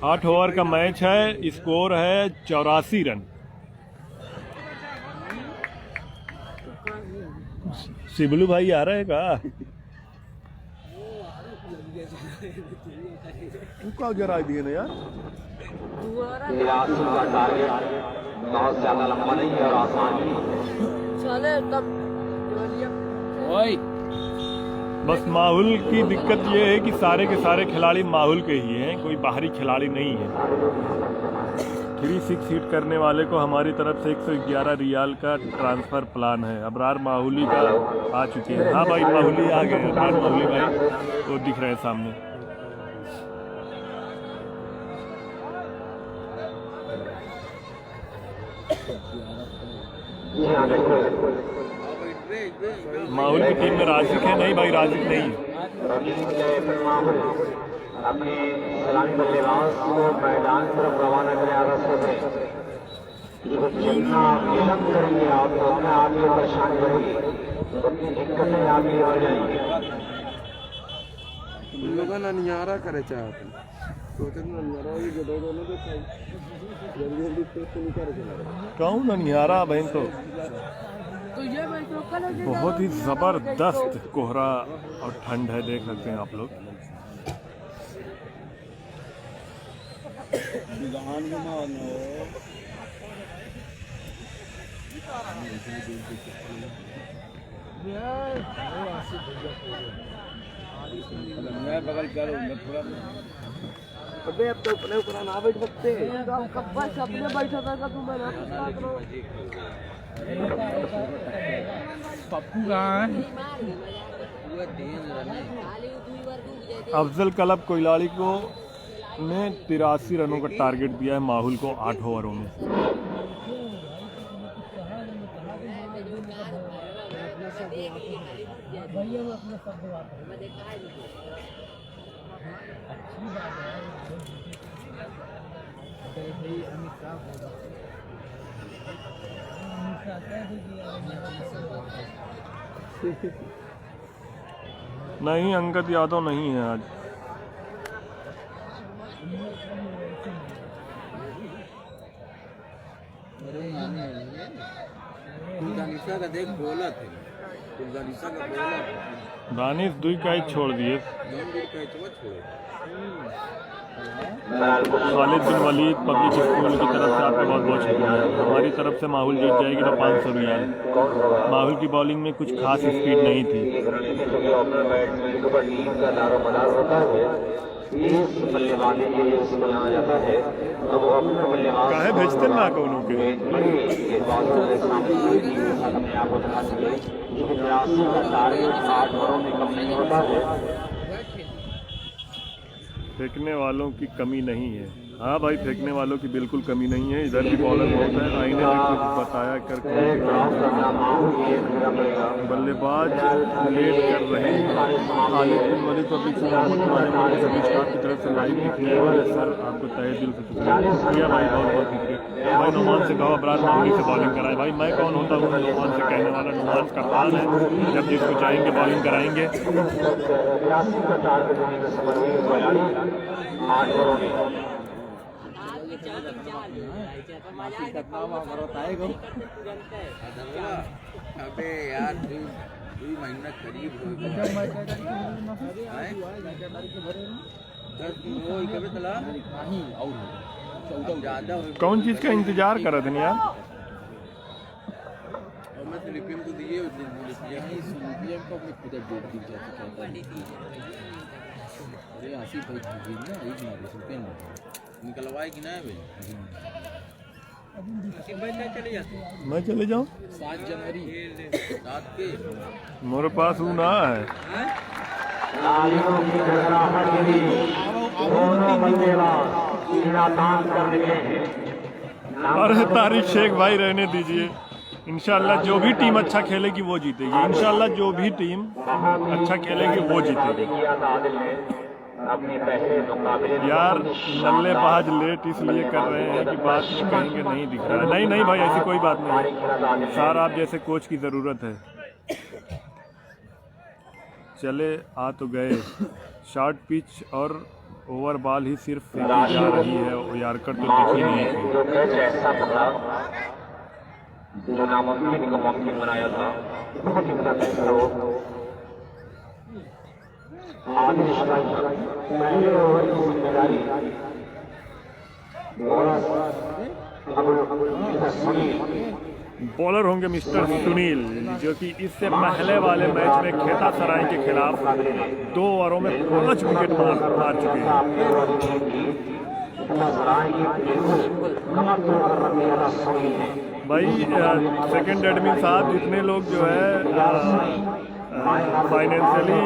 8 ओवर का मैच है, स्कोर है 84 रन। शिबलू भाई आ रहे का? तू क्या गिरा दिए ना यार? बहुत ज्यादा लंबा नहीं है और आसान बस माहौल की दिक्कत ये है कि सारे के सारे खिलाड़ी माहौल के ही हैं, कोई बाहरी खिलाड़ी नहीं है। 3-6 हिट करने वाले को हमारी तरफ से 111 रियाल का ट्रांसफ़र प्लान है। अबरार माहौली का आ चुके हैं। हाँ भाई माहौली आ गए। अबरार माहौली भाई वो दिख रहे हैं सामने। माहौल की टीम में राजिक है? नहीं भाई राजिक नहीं है। अपने सलामी बल्लेबाज को मैदान तरफ रवाना करें। जितना विलंब करेंगे आप तो अपने आप ही परेशानी बढ़ेगी, उतनी दिक्कतें आपकी बढ़ जाएंगी। लोग ननियारा करे चाहते कहूँ ननियारा बहन तो बहुत ही ज़बरदस्त कोहरा और ठंड है, देख सकते हैं आप लोग। मैं बगल कर मैं थोड़ा अबे अब तो अपने ऊपर ना बैठ सकते कब बस अपने बैठा था तू मैं ना पप्पू कहाँ है? अफजल कलब कोइलाड़ी को ने 83 रनों का टारगेट दिया है माहुल को 8 ओवरों में। नहीं, अंगद यादव नहीं है आज। दानिशा का देख बॉलर थे, दानिशा का बॉलर दानिश दुई कैच छोड़ दिए। खालिद बिन वलीद पब्लिक स्कूल की तरफ से आपका बहुत बहुत शुक्रिया। हमारी तरफ से माहुल जीत जाएगी तो 500 रियाल। माहुल की बॉलिंग में कुछ खास स्पीड नहीं थी। काहे भेजते ना कौनों के फेंकने वालों की कमी नहीं है। हाँ भाई, फेंकने वालों की बिल्कुल कमी नहीं है। इधर भी बॉलर बहुत है। आईने ने कुछ बताया करके बल्लेबाज लेट कर रहे हैं। खालिद बिन वलीद पब्लिक से सभी स्टाफ की तरफ से लाइव किया है सर, आपको तहे दिल से शुक्रिया भाई, बहुत बहुत शुक्रिया भाई। नुमान से कहो अबरार मामूली से बॉलिंग कराए। भाई मैं कौन होता हूँ नुमान से कहने वाला? नुमान कप्तान है, जब जिसको चाहेंगे बॉलिंग कराएंगे। अबे यार दो महीना करीब हो गया कौन चीज का इंतजार कर रहे थे यार? और मैं फिलिपियन को दिए फिलिपियन को अपने खुद जोड़ दी अरे आसिफ भाई ना एक मार फिलिपियन निकलवाए कि ना भाई? मैं चले जाऊँ? 7 जनवरी 7 के मेरे पास वो ना है। अरे तारिक शेख भाई रहने दीजिए। इंशाल्लाह जो भी टीम अच्छा खेलेगी वो जीतेगी। इंशाल्लाह जो भी टीम अच्छा खेलेगी वो जीतेगी। यार नल्ले बहाज लेट इसलिए कर रहे हैं कि बात में कहेंगे नहीं दिख रहा है। नहीं भाई, ऐसी कोई बात नहीं। सर आप जैसे कोच की ज़रूरत है। चले आ तो गए। शॉर्ट पिच और ओवर बॉल ही सिर्फ फेंकी जा रही है। यारकर तो दिखी नहीं थी। जो नामुमकिन को मुमकिन बनाया था, बहुत ही बड़ा फैसला पहले ओवर की जिम्मेदारी बॉलर होंगे मिस्टर सुनील, जो कि इससे पहले वाले मैच में खेता सराय के खिलाफ 2 ओवरों में 5 विकेट मार चुके हैं। भाई सेकंड एडमिन साहब, जितने लोग जो है फाइनेंशियली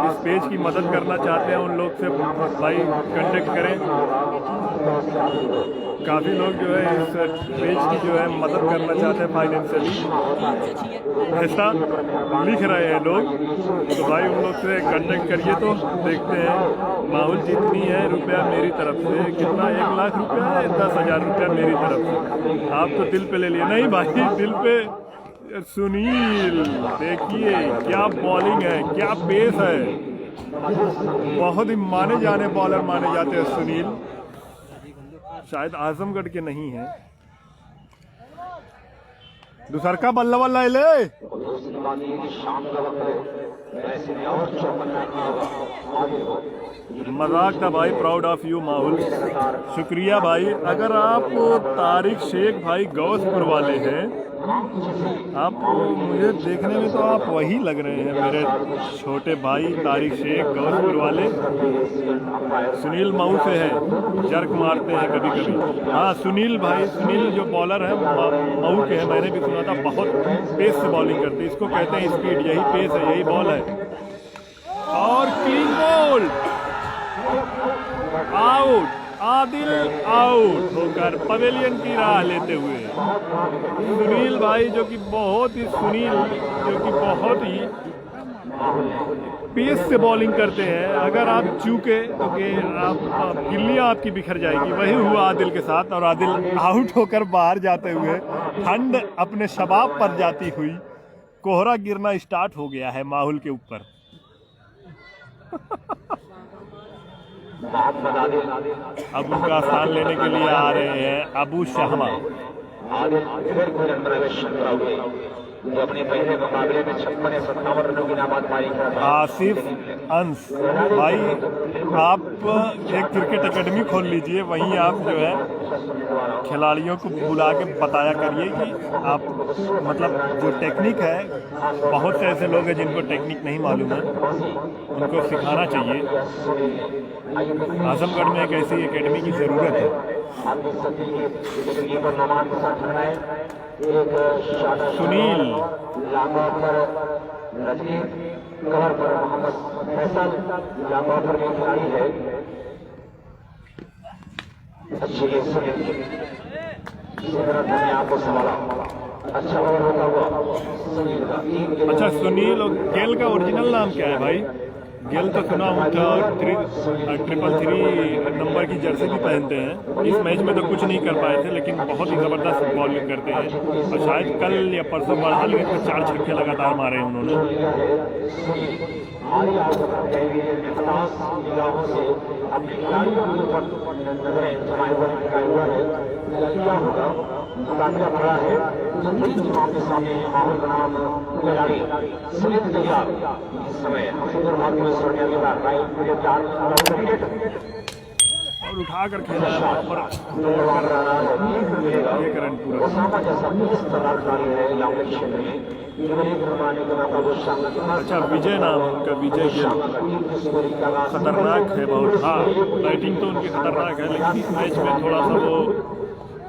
इस पेज की मदद करना चाहते हैं उन लोग से भाई कांटेक्ट करें। काफ़ी लोग जो है इस पेज की जो है मदद करना चाहते हैं फाइनेंशियली, ऐसा लिख रहे हैं लोग। तो भाई उन लोग से कांटेक्ट करिए तो देखते हैं। माहुल जितनी है रुपया मेरी तरफ से, कितना 1 लाख रुपया है, 10,000 रुपया मेरी तरफ से। आप तो दिल पे ले लिए। नहीं भाई, दिल पे सुनील देखिए क्या बॉलिंग है, क्या पेस है। बहुत ही माने जाने बॉलर माने जाते हैं सुनील। शायद आजमगढ़ के नहीं है। दूसर का बल्ला बल्ला ले मजाक था भाई। प्राउड ऑफ यू माहुल, शुक्रिया भाई। अगर आप तारिक शेख भाई गौसपुर वाले हैं आप मुझे देखने में तो आप वही लग रहे हैं, मेरे छोटे भाई तारिक शेख गौसपुर वाले। सुनील मऊ से है, जर्क मारते हैं कभी कभी। हाँ सुनील भाई, सुनील जो बॉलर है मऊ के हैं, मैंने भी सुना था, बहुत पेस से बॉलिंग करते हैं। इसको कहते हैं स्पीड, यही पेस है, यही बॉल है। और clean ball, out, Adil out होकर पवेलियन की राह लेते हुए। सुनील भाई जो कि बहुत ही पेस से बॉलिंग करते हैं, अगर आप चूके तो आप गिल्लियां आपकी बिखर जाएगी। वही हुआ आदिल के साथ, और आदिल आउट होकर बाहर जाते हुए ठंड अपने शबाब पर जाती हुई कोहरा गिरना स्टार्ट हो गया है माहौल के ऊपर। अब उनका स्थान लेने के लिए आ रहे हैं अबू शहमा। जो अपने पहले मुकाबले में 56 या 57 रनों की नाबाद पारी कर रहा है। आसिफ अंस भाई, आप एक क्रिकेट एकेडमी खोल लीजिए, वहीं आप जो है खिलाड़ियों को बुला के बताया करिए कि आप मतलब जो टेक्निक है, बहुत से ऐसे लोग हैं जिनको टेक्निक नहीं मालूम है, उनको सिखाना चाहिए। आजमगढ़ में एक ऐसी एकेडमी की ज़रूरत है। सुनील कवर पर मोहम्मद फैसल लांबा पर खिलाड़ी है। अच्छी आपको संभाला, अच्छा ओवर होता हुआ सुनील का। अच्छा, सुनील और गेल का ओरिजिनल नाम क्या है भाई? गेल तो सुना हूँ था, 333 नंबर की जर्सी भी पहनते हैं। इस मैच में तो कुछ नहीं कर पाए थे, लेकिन बहुत ही ज़बरदस्त बॉलिंग करते हैं, और शायद कल या परसों बढ़ा लिए तो 4 छक्के लगातार मारे हैं उन्होंने। मुकाबला खड़ा है के सामने माहौल बनाम खिलाड़ी सुनील तैयार। इस समय और उठा कर खेला है वहाँ पर, एक रन पूरा। अच्छा, विजय नाम है उनका, विजय गिल। खतरनाक है बहुत। हाँ, बैटिंग तो उनकी खतरनाक है, लेकिन इस मैच में थोड़ा सा वो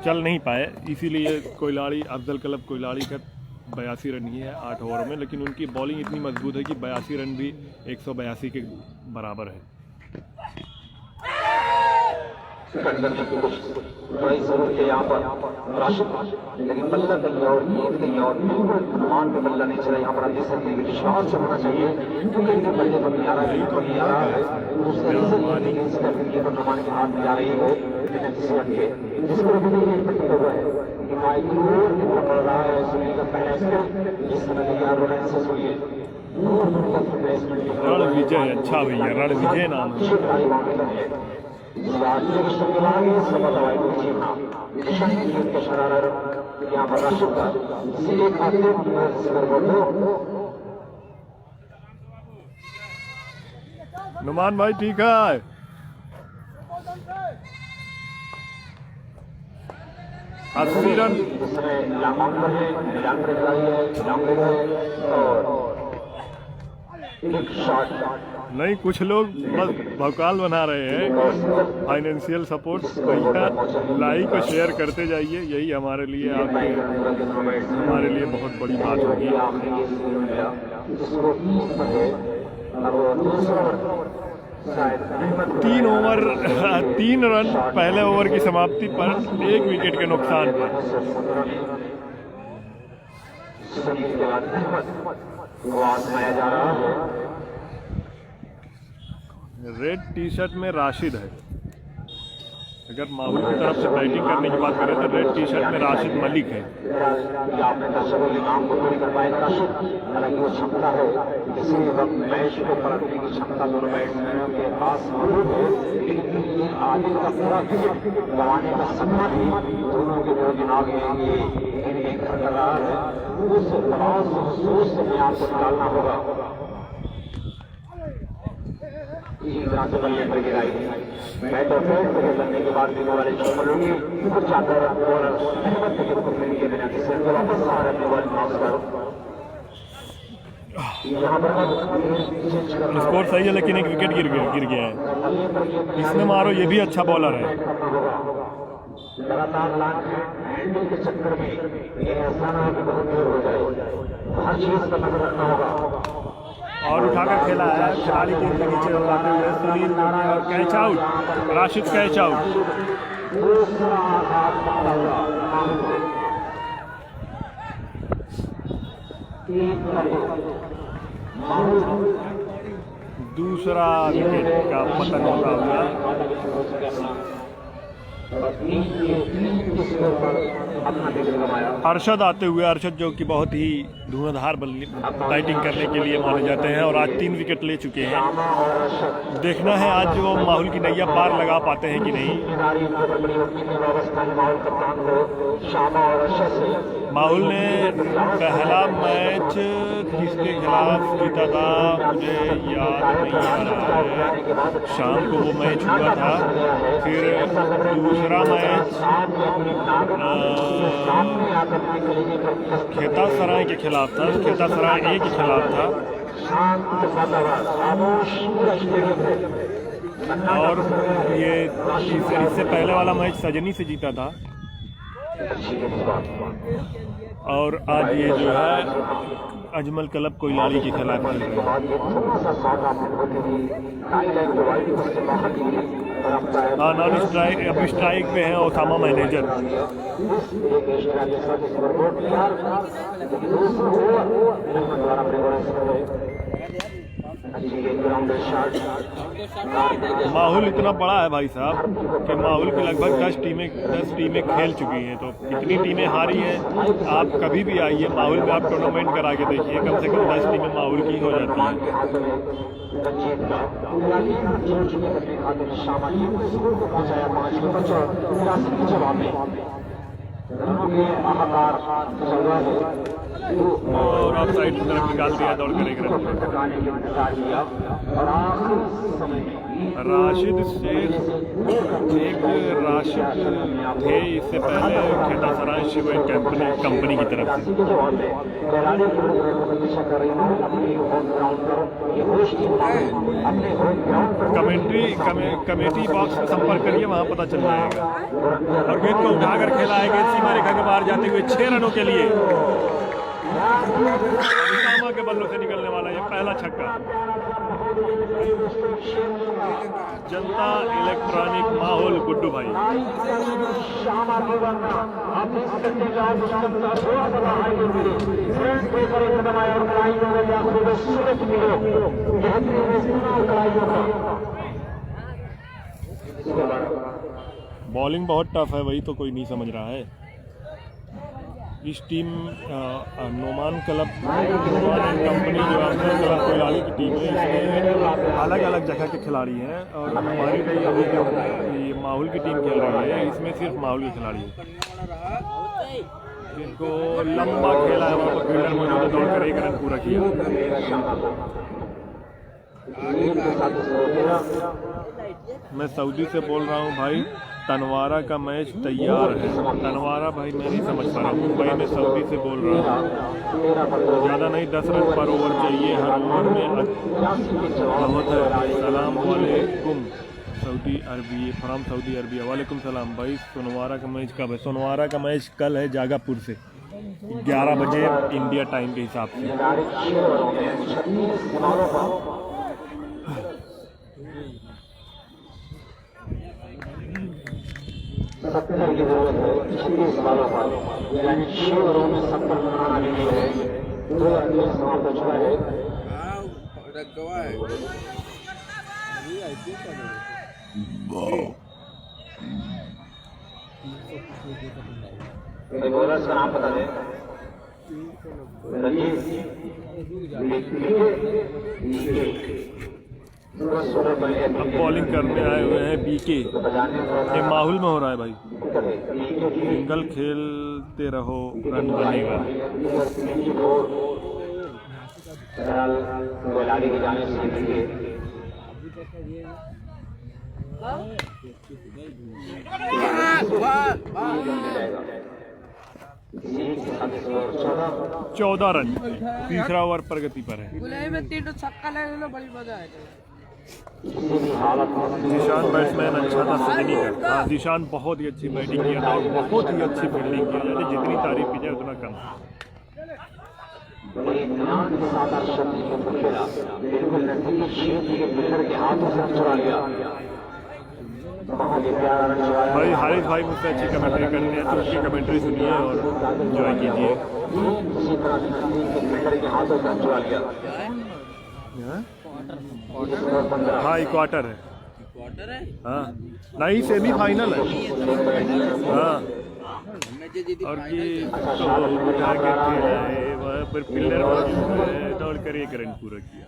चल नहीं पाए, इसीलिए कोयलाड़ी, अफजल कलब कोयलाड़ी का 82 रन ही है 8 ओवर में, लेकिन उनकी बॉलिंग इतनी मजबूत है कि 82 रन भी 182 के बराबर है। बड़ी जरूरत है यहाँ पर राशिद, लेकिन बल्ला कहीं और गेंद कहीं और, मान पे बल्ला नहीं चला। यहाँ पर आप देख सकते हैं विश्वास से होना चाहिए, क्योंकि इनके बल्ले पर नहीं आ रहा है, नहीं आ रहा है। उसका रीजन ये पर नुमान के हाथ में जा रही है जिसको हुआ है कि माइक्रोर कितना पड़ रहा है। सुनील का पहला स्टेप जिस समय तैयार हो रहे हैं, सुनिए रण विजय। अच्छा भैया, रण विजय नाम है। नुमान भाई ठीक है। अस्सी रन नहीं, कुछ लोग बस भौकाल बना रहे हैं। फाइनेंशियल सपोर्ट भैया, लाइक और शेयर करते जाइए, यही हमारे लिए, आपके हमारे लिए बहुत बड़ी बात होगी। 3 ओवर 3 रन पहले ओवर की समाप्ति पर 1 विकेट के नुकसान पर। रेड टी शर्ट में राशिद है। अगर माहौल की तरफ से बैटिंग करने की बात करें तो रेड टी शर्ट में राशिद मलिक है। आपने दर्शकों के नाम को पूरी करवाएगा राशिद, हालांकि वो क्षमता है किसी भी वक्त मैच को पलटने की क्षमता दोनों बैट्समैनों के पास मौजूद है, लेकिन आगे का पूरा विकेट गंवाने का सपना भी दोनों के जो दिमाग में ये कर रहा है, उस दबाव से सोच से आपको निकालना होगा। इसी तरह से बल्ले पर गिराई। मैं तो फेंक से लगने के बाद भी वाले चोमलों की कुछ चादर और अहमद के को मिल के बिना किसी को वापस आ रहे वाले माउस करो। यहाँ पर स्कोर सही है लेकिन एक विकेट गिर गया है। इसमें मारो, ये भी अच्छा बॉलर है। लगातार हैंडल के चक्कर में ये ऐसा ना कि बहुत दूर हो जाए, हर चीज का नजर रखना होगा। और उठाकर खेला है खिलाड़ी के नीचे उड़ाते हुए सुनील और catch out, Rashid catch out. दूसरा विकेट का पतन होता हुआ अरशद आते हुए, अरशद जो कि बहुत ही धुआंधार बैटिंग करने के लिए माने जाते हैं और आज 3 विकेट ले चुके हैं। देखना है आज वो माहौल की नैया पार लगा पाते हैं कि नहीं। माहौल ने पहला मैच किसके खिलाफ जीता था मुझे याद नहीं आ रहा है, शाम को वो मैच हुआ था। फिर दूसरा मैच खेता सराय के खिलाफ था, खेता सराय ए के खिलाफ था। और ये इससे पहले वाला मैच सजनी से जीता था। और आज ये जो है अजमल क्लब कोइलाली के खिलाफ खेल रहे हैं। नॉन स्ट्राइक, अभी स्ट्राइक पे है ओसामा मैनेजर। माहौल इतना बड़ा है भाई साहब कि माहौल की लगभग 10 टीमें खेल चुकी हैं। तो कितनी टीमें हारी हैं, आप कभी भी आइए माहौल में, आप टूर्नामेंट करा के देखिए, कम से कम 10 टीमें माहौल की हो जाती हैं। और ऑफ साइड की तरफ निकाल दिया दौड़ कर एक रन। राशिद से एक राशिद थे इससे पहले खेता सराय शिव कंपनी की तरफ से। कमेटी बॉक्स में संपर्क करिए, वहाँ पता चल जाएगा। और गेंद को उठाकर खेला है, गेंद सीमा रेखा के बाहर जाते हुए 6 रनों के लिए ओसामा के बल्लों से निकलने वाला ये पहला छक्का। जनता इलेक्ट्रॉनिक माहौल गुड्डू भाई। बॉलिंग बहुत टफ है, वही तो कोई नहीं समझ रहा है। इस टीम नोमान क्लब कंपनी जो है क्लब कोइलाली की टीम है, इसमें अलग अलग जगह के खिलाड़ी हैं। और हमारी अभी जो ये माहौल की टीम खेल रही है, इसमें सिर्फ माहौल के खिलाड़ी हैं। जिनको लंबा खेला है वहाँ पर फील्डर मौजूद है, दौड़ कर 1 रन पूरा किया। मैं सऊदी से बोल रहा हूँ भाई, तनवारा का मैच तैयार है। तनवारा भाई मैं नहीं समझ पा रहा हूँ, मुंबई में सऊदी से बोल रहा हूँ। ज़्यादा नहीं, 10 रन पर ओवर चाहिए हर ओवर में, बहुत है। सलाम वालेकुम सऊदी अरबी, फ्राम सऊदी अरबिया। वालेकुम सलाम भाई। सोनवारा का मैच कब है? सोनवारा का मैच कल है जागापुर से 11 बजे इंडिया टाइम के हिसाब से। सत्तर की जरूरत है 26 बालों पर, यानी 6 ओवरों में 70 बनाना भी नहीं है। 2 रन समाप्त हो चुका है। बॉलर्स का नाम बता दें। अब बॉलिंग करने आए हुए हैं बीके। ये माहौल में हो रहा है भाई, सिंगल खेलते रहो रन बनेगा। चौदह रन, तीसरा ओवर प्रगति पर है। जीशान बैट्समैन अच्छा था, सही का। हाँ, जीशान बहुत ही अच्छी बैटिंग किया था, बहुत ही अच्छी फील्डिंग किया जाए, जितनी तारीफ की जाए उतना कम। भाई हारिस भाई मुझसे अच्छी कमेंट्री करते हैं, तो उसकी कमेंट्री सुनिए और एंजॉय कीजिए। हाँ क्वार्टर है, हाँ नहीं सेमीफाइनल है। हाँ और कि वहाँ पर पिलर दौड़ कर एक रन पूरा किया।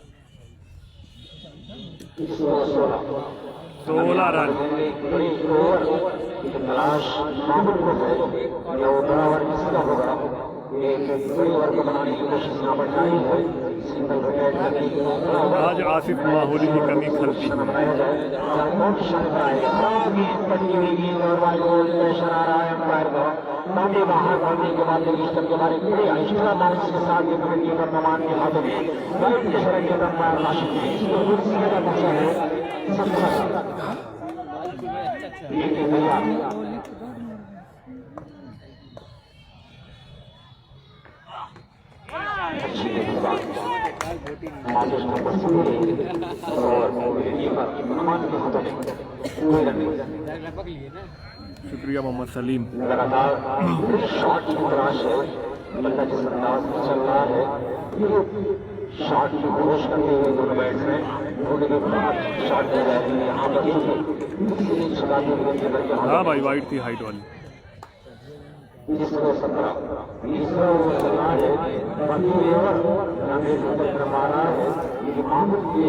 16 रन। आज आसिफ माहौली की कमी खलती। शुक्रिया मोहम्मद सलीम। लगातार शॉट की तलाश है, बल्ला जिस अंदाज में चल रहा है, शॉट की कोशिश करते हुए दोनों बैट्समैन शॉट दे रहे हैं। यहाँ पर हाँ भाई वाइड थी हाइट वाली। तीसरा ओवर चल रहा है, बाकी ओवर मारा है, ये मामूल के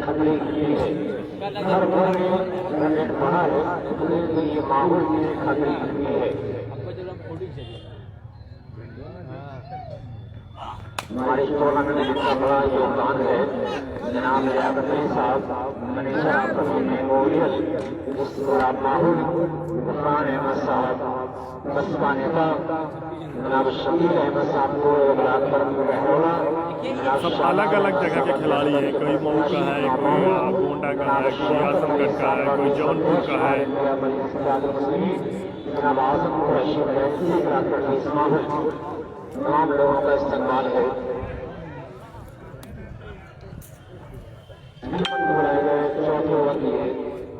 खतरे की है। हर ओवर में रन रेट बढ़ा है, तो ये माहौल के खतरे की है। हमारे टूर्नामेंट में जितना बड़ा योगदान है जनाब लियाकत अली साहब, मैनेजर मेमोरियल, माहौल उस्मान अहमद साहब, बसपा नेता जनाब शकील अहमद साहब को सब अलग अलग जगह के खिलाड़ी हैं। कोई मऊ का है, कोई गोंडा का है, कोई आजमगढ़ का है, कोई जौनपुर का है। जनाब आजम तमाम लोगों का इस्तेमाल है।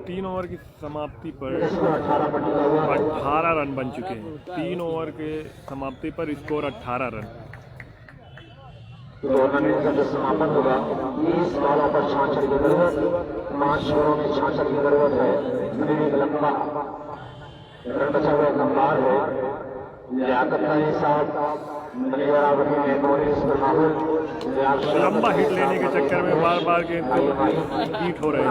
3 ओवर की समाप्ति पर 18 रन बन चुके हैं। 3 ओवर के समाप्ति पर स्कोर 18 रन। टूर्नामेंट का जो समापन होगा 20 बॉलों पर 66 की जरूरत, 5 ओवरों में 66 की जरूरत है। एक लंबा रन बचा हुआ गंभीर है। लियाकत अली साहब लंबा हिट लेने के चक्कर में बार बार गेंद बीट हो रहे हैं।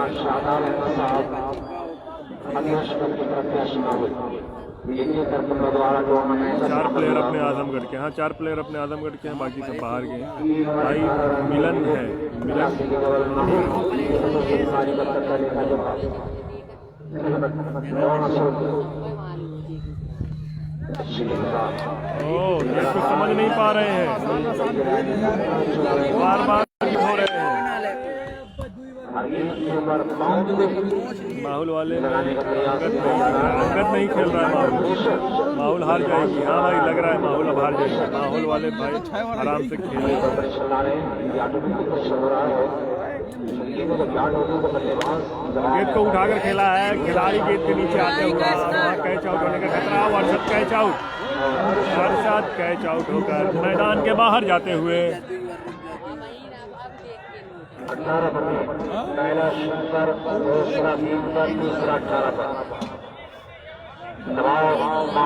4 प्लेयर अपने आजमगढ़ के, हाँ 4 प्लेयर अपने आजमगढ़ के हैं, बाकी सब बाहर के हैं। भाई मिलन है, मिलन ये कुछ समझ नहीं पा रहे हैं, बार बार हो रहे हैं। माहौल वाले अंगद नहीं खेल रहा है, माहौल हार जाएगी। हाँ भाई लग रहा है माहौल अब हार जाएगी। माहौल वाले भाई आराम से खेले। गेंद को उठाकर खेला है, खिलाड़ी गेंद के नीचे आते हुए कैच आउट होने का खतरा। वर्षद कैच आउट, वर्षद कैच आउट होकर मैदान के बाहर जाते हुए।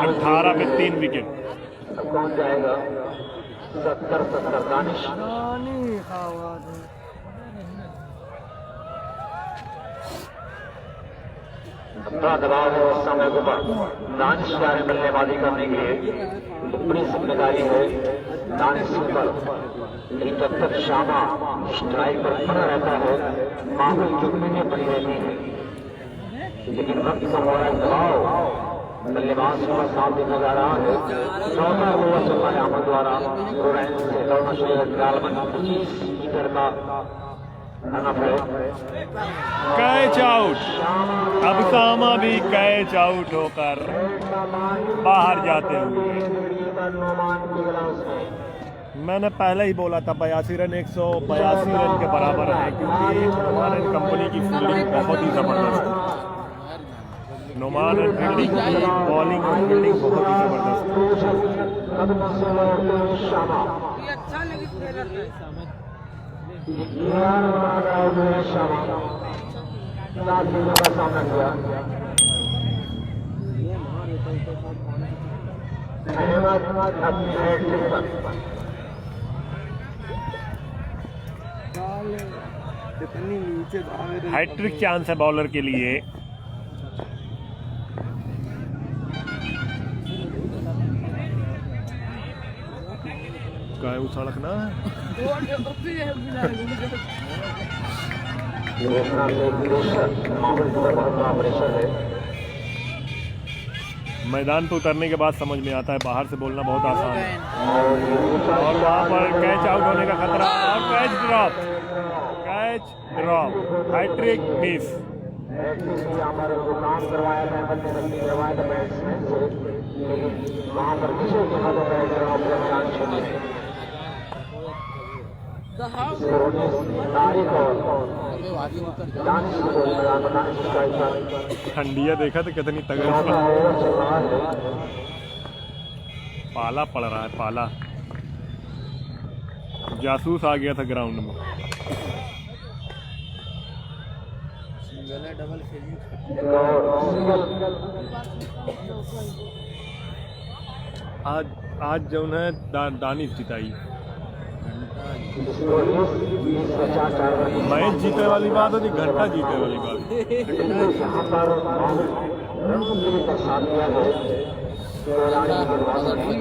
18 में 3 विकेट। कौन जाएगा? 70 दानिश। अपना दबाव है उस समय के ऊपर दानिश जा रहे बल्लेबाजी करने के लिए बड़ी जिम्मेदारी है दानिश पर। लेकिन जब तक शामा स्ट्राइक पर खड़ा रहता है माहौल चुकने पड़ी रहती है। लेकिन वक्त का हो रहा है दबाव बल्लेबाज का साथ देखा जा रहा है। चौथा ओवर चल रहा है अमन द्वारा रोरेंस से दौड़ना शुरू है। 25 मीटर का कैच आउट। अब सामा भी कैच आउट होकर बाहर जाते हुए। मैंने पहले ही बोला था 82 रन 182 रन के बराबर है, क्योंकि नोमान एंड कंपनी की फील्डिंग बहुत ही जबरदस्त है। नोमान एंड फील्डिंग की बॉलिंग और फील्डिंग बहुत ही जबरदस्त हैट्रिक चांस है बॉलर के लिए। क्या सड़क ना मैदान पर उतरने के बाद समझ में आता है, बाहर से बोलना बहुत आसान है। और वहाँ पर कैच आउट होने का खतरा और कैच ड्रॉप हैट्रिक मिस। काम करवाया था बल्लेबाजी करवाया था बैट्समैन से, लेकिन वहां पर किसी के हाथों में चांस छोड़े ठंडिया देखा तो कितनी तगड़ पाला पड़ रहा है। पाला जासूस आ गया था ग्राउंड में। आज जो है दानिश जिताई। मैच जीतने वाली बात होती, घंटा जीतने वाली बात।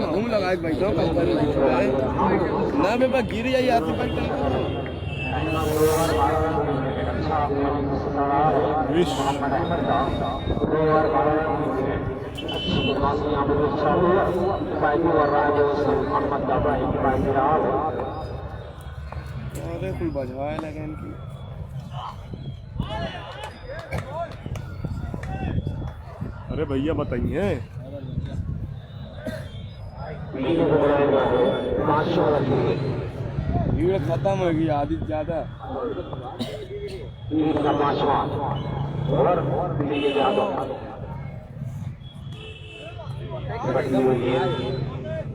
घूम लगा बैठो ना मैं गिर जाइए आती कोई बजवाए लगे इनकी। अरे भैया बताइए भीड़ खत्म होगी आदि ज्यादा।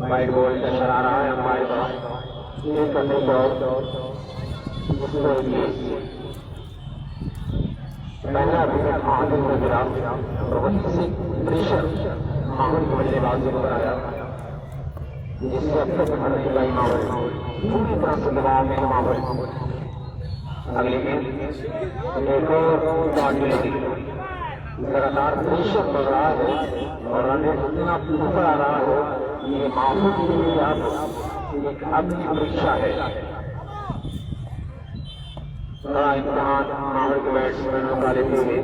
वाइट बॉल का चला रहा है अंपायर पहला विकेट आगे में गिरा प्रेशर माहौल को बल्लेबाजी पर आया, जिससे अब तक भारत का माहौल पूरी तरह से दबाव में माहौल। अगले गेंद एक और लगातार प्रेशर बढ़ रहा है और रन रेट इतना ऊपर आ रहा है। ये माहौल के लिए अब एक अग्नि परीक्षा है। बड़ा इम्तिहान माहौल के बैट्समैनों का लेते हुए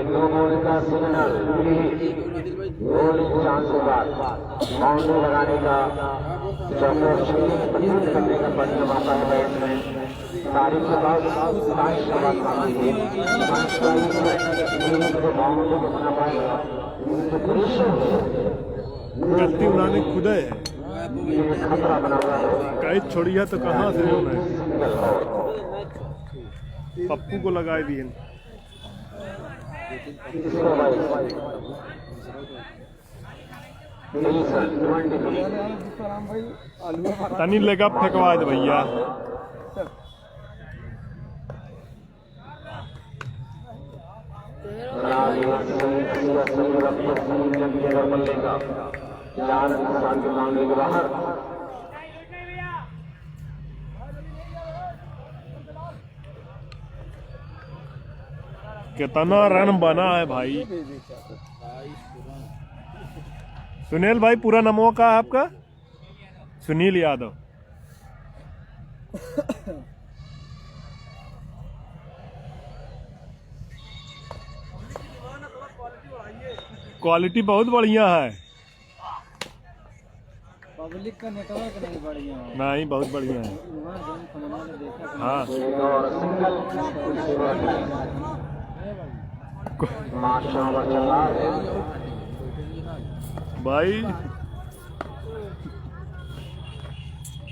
दो बॉल का सिग्नल बॉलिंग चांस के बाद बाउंड्री लगाने का करने का बढ़िया मौका है बैट्समैन। तारीख के बाद गलती उन्होंने खुद है, खतरा बना हुआ है। कैच छोड़ी है तो कहाँ से पप्पू को लगाए दिए। तनी लेगा फेंकवा दे भैया। के बाहर कितना रन बना है भाई। सुनील भाई पूरा नाम का है आपका? सुनील यादव। क्वालिटी बहुत बढ़िया है। पब्लिक का नेटवर्क नहीं बढ़िया है। नहीं, बहुत बढ़िया है। हाँ भाई,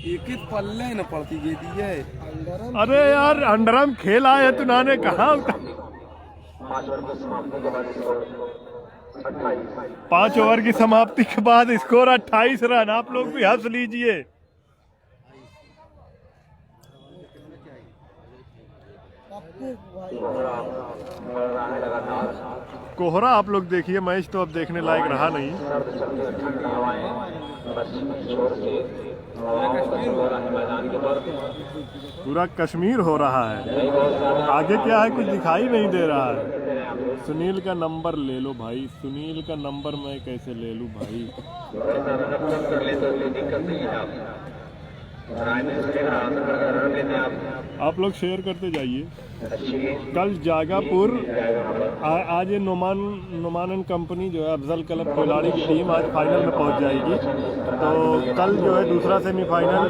एक एक पल्ले न पड़ती दी है। अरे यार अंडरम खेल आए तो नाने कहा 5 ओवर की समाप्ति के बाद स्कोर 28 रन। आप लोग भी हंस लीजिए। कोहरा आप लोग देखिए, मैच तो अब देखने लायक रहा नहीं। पूरा कश्मीर हो रहा है। आगे क्या है कुछ दिखाई नहीं दे रहा है। सुनील का नंबर ले लो भाई। सुनील का नंबर मैं कैसे ले लूं भाई? आप लोग शेयर करते जाइए। कल जागापुर आज ये नुमान एंड कंपनी जो है अफजल क्लब खिलाड़ी की टीम आज फाइनल में पहुंच जाएगी। तो कल जो है दूसरा सेमीफाइनल।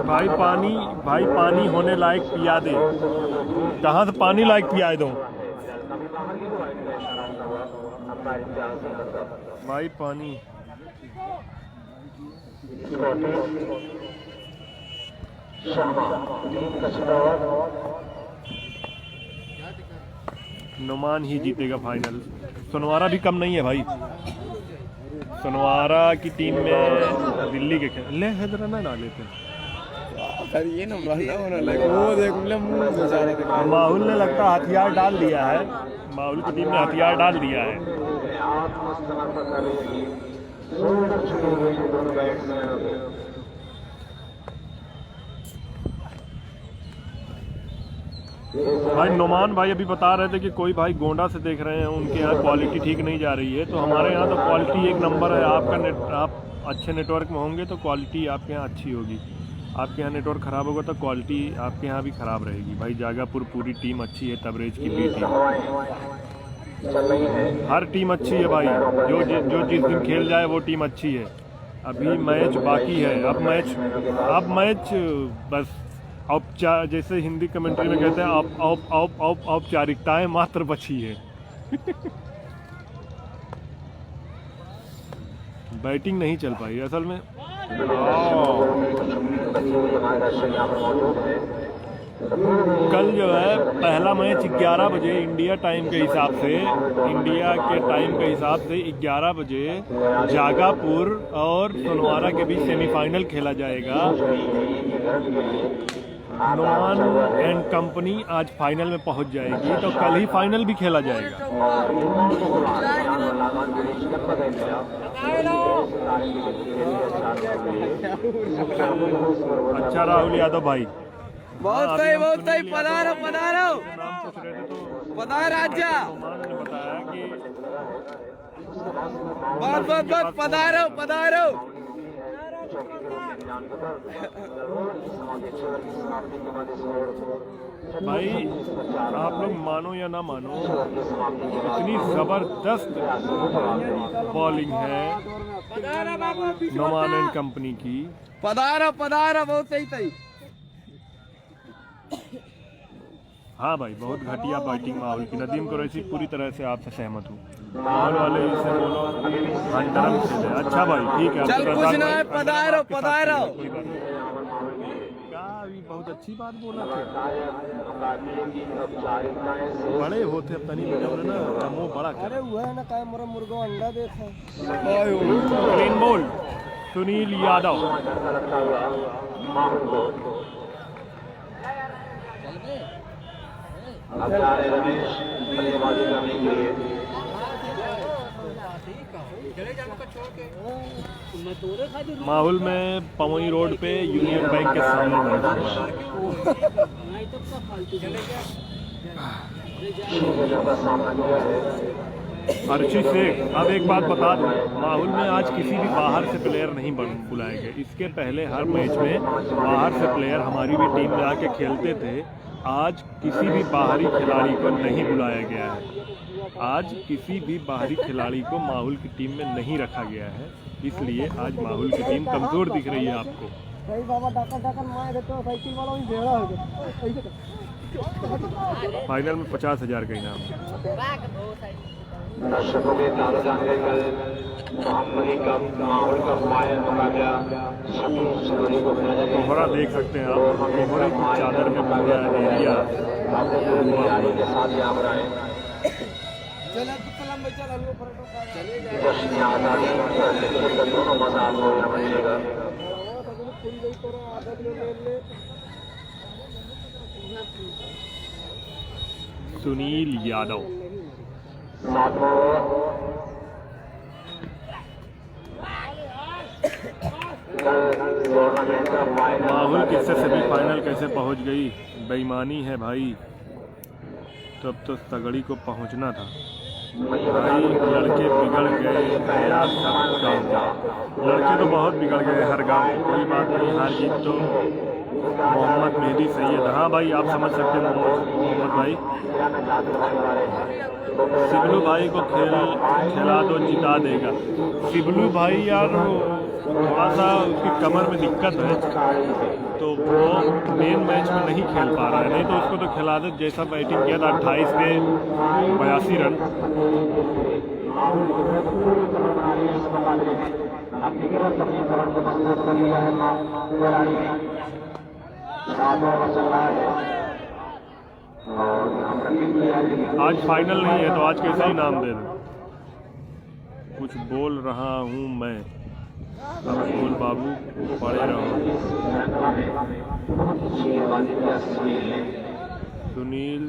भाई पानी होने लायक पिया दे। कहाँ से पानी लायक पिया दो भाई? पानी नुमान ही जीतेगा फाइनल। सोनवारा भी कम नहीं है भाई। सोनवारा की टीम में दिल्ली के ले हैदरा ना डाले थे। ये वो देख माहौल ने लगता हथियार डाल दिया है। माहौल की टीम ने हथियार डाल दिया है। भाई नुमान भाई अभी बता रहे थे कि कोई भाई गोंडा से देख रहे हैं, उनके यहाँ क्वालिटी ठीक नहीं जा रही है। तो हमारे यहाँ तो क्वालिटी एक नंबर है। आप अच्छे नेटवर्क में होंगे तो क्वालिटी आपके यहाँ अच्छी होगी। आपके यहाँ नेटवर्क ख़राब होगा तो क्वालिटी आपके यहाँ भी ख़राब रहेगी। भाई जागापुर पूरी टीम अच्छी है। तबरेज की भी टीम, हर टीम अच्छी है भाई। जो जिस दिन खेल जाए वो टीम अच्छी है। अभी मैच बाकी है। अब मैच बस जैसे हिंदी कमेंट्री में कहते हैं औपचारिकताएं मात्र बची है। बैटिंग नहीं चल पाई असल में। कल जो है पहला मैच 11 बजे इंडिया टाइम के हिसाब से, इंडिया के टाइम के हिसाब से 11 बजे जागापुर और सोनवारा के बीच सेमीफाइनल खेला जाएगा। नुमान एंड कंपनी आज फाइनल में पहुंच जाएगी तो कल ही फाइनल भी खेला जाएगा। अच्छा राहुल यादव भाई, बहुत सही पधारो पधार आजा। बताया कि बहुत पधारो। भाई आप लोग मानो या ना मानो, इतनी जबरदस्त बॉलिंग है नुमान एंड कंपनी की। पधारो बहुत सही। हाँ भाई, बहुत घटिया बैटिंग माहौल की। नदीम कुरैशी पूरी तरह से आपसे सहमत हूँ। माहौल वाले इसे बोलो अंडरम खेले। अच्छा भाई ठीक है, चल कुछ ना है, पधारो। बहुत अच्छी बात बोला थे। बड़े होते अब तनी ना मुँह बड़ा। अरे हुआ है ना काय मोरा मुर्गा अंडा देखा। Clean bowled Sunil Yadav. माहौल में पवई रोड पे यूनियन बैंक के सामने मैच। का सामना किया है। अर्शी शेख, अब एक बात बता दूं, माहौल में आज किसी भी बाहर से प्लेयर नहीं बुलाए गए। इसके पहले हर मैच में बाहर से प्लेयर हमारी भी टीम में आके खेलते थे। आज किसी भी बाहरी खिलाड़ी को नहीं बुलाया गया है। आज किसी भी बाहरी खिलाड़ी को माहौल की टीम में नहीं रखा गया है, इसलिए आज माहौल की टीम कमज़ोर दिख रही है आपको। फाइनल में 50,000 का इनाम है। दर्शकों के ताज़ा जानकारी मोहम्मदी का माहौल का फाइनल मुकाबला 26 जनवरी को खेला जाएगा। कोहरा देख सकते हैं आप, कोहरे की चादर में पूरा एरिया के साथ यहाँ पर आए। जश्न आज़ादी का दोनों मजा आपको यहाँ मिलेगा। सुनील यादव, माहौल किससे सेमीफाइनल कैसे पहुंच गई? बेईमानी है भाई, तब तो तगड़ी को पहुंचना था भाई। लड़के बिगड़ गए यार, सब गाँव लड़के तो बहुत बिगड़ गए हर गांव। कोई बात नहीं, हार जीत तो मोहम्मद मेहदी सैयद, हाँ भाई आप समझ सकते हैं मोहम्मद भाई। सिबलू भाई को खिला दो, जिता देगा। सिबलू भाई यार थोड़ा सा उसकी कमर में दिक्कत है, तो वो मेन मैच में नहीं खेल पा रहा है। नहीं तो उसको तो खिला दे, जैसा बैटिंग किया था 28 पे 82 रन। आज फाइनल नहीं है तो आज कैसे ही नाम दे दो। कुछ बोल रहा हूँ मैं, अब बोल बाबू, पड़े रहो। सुनील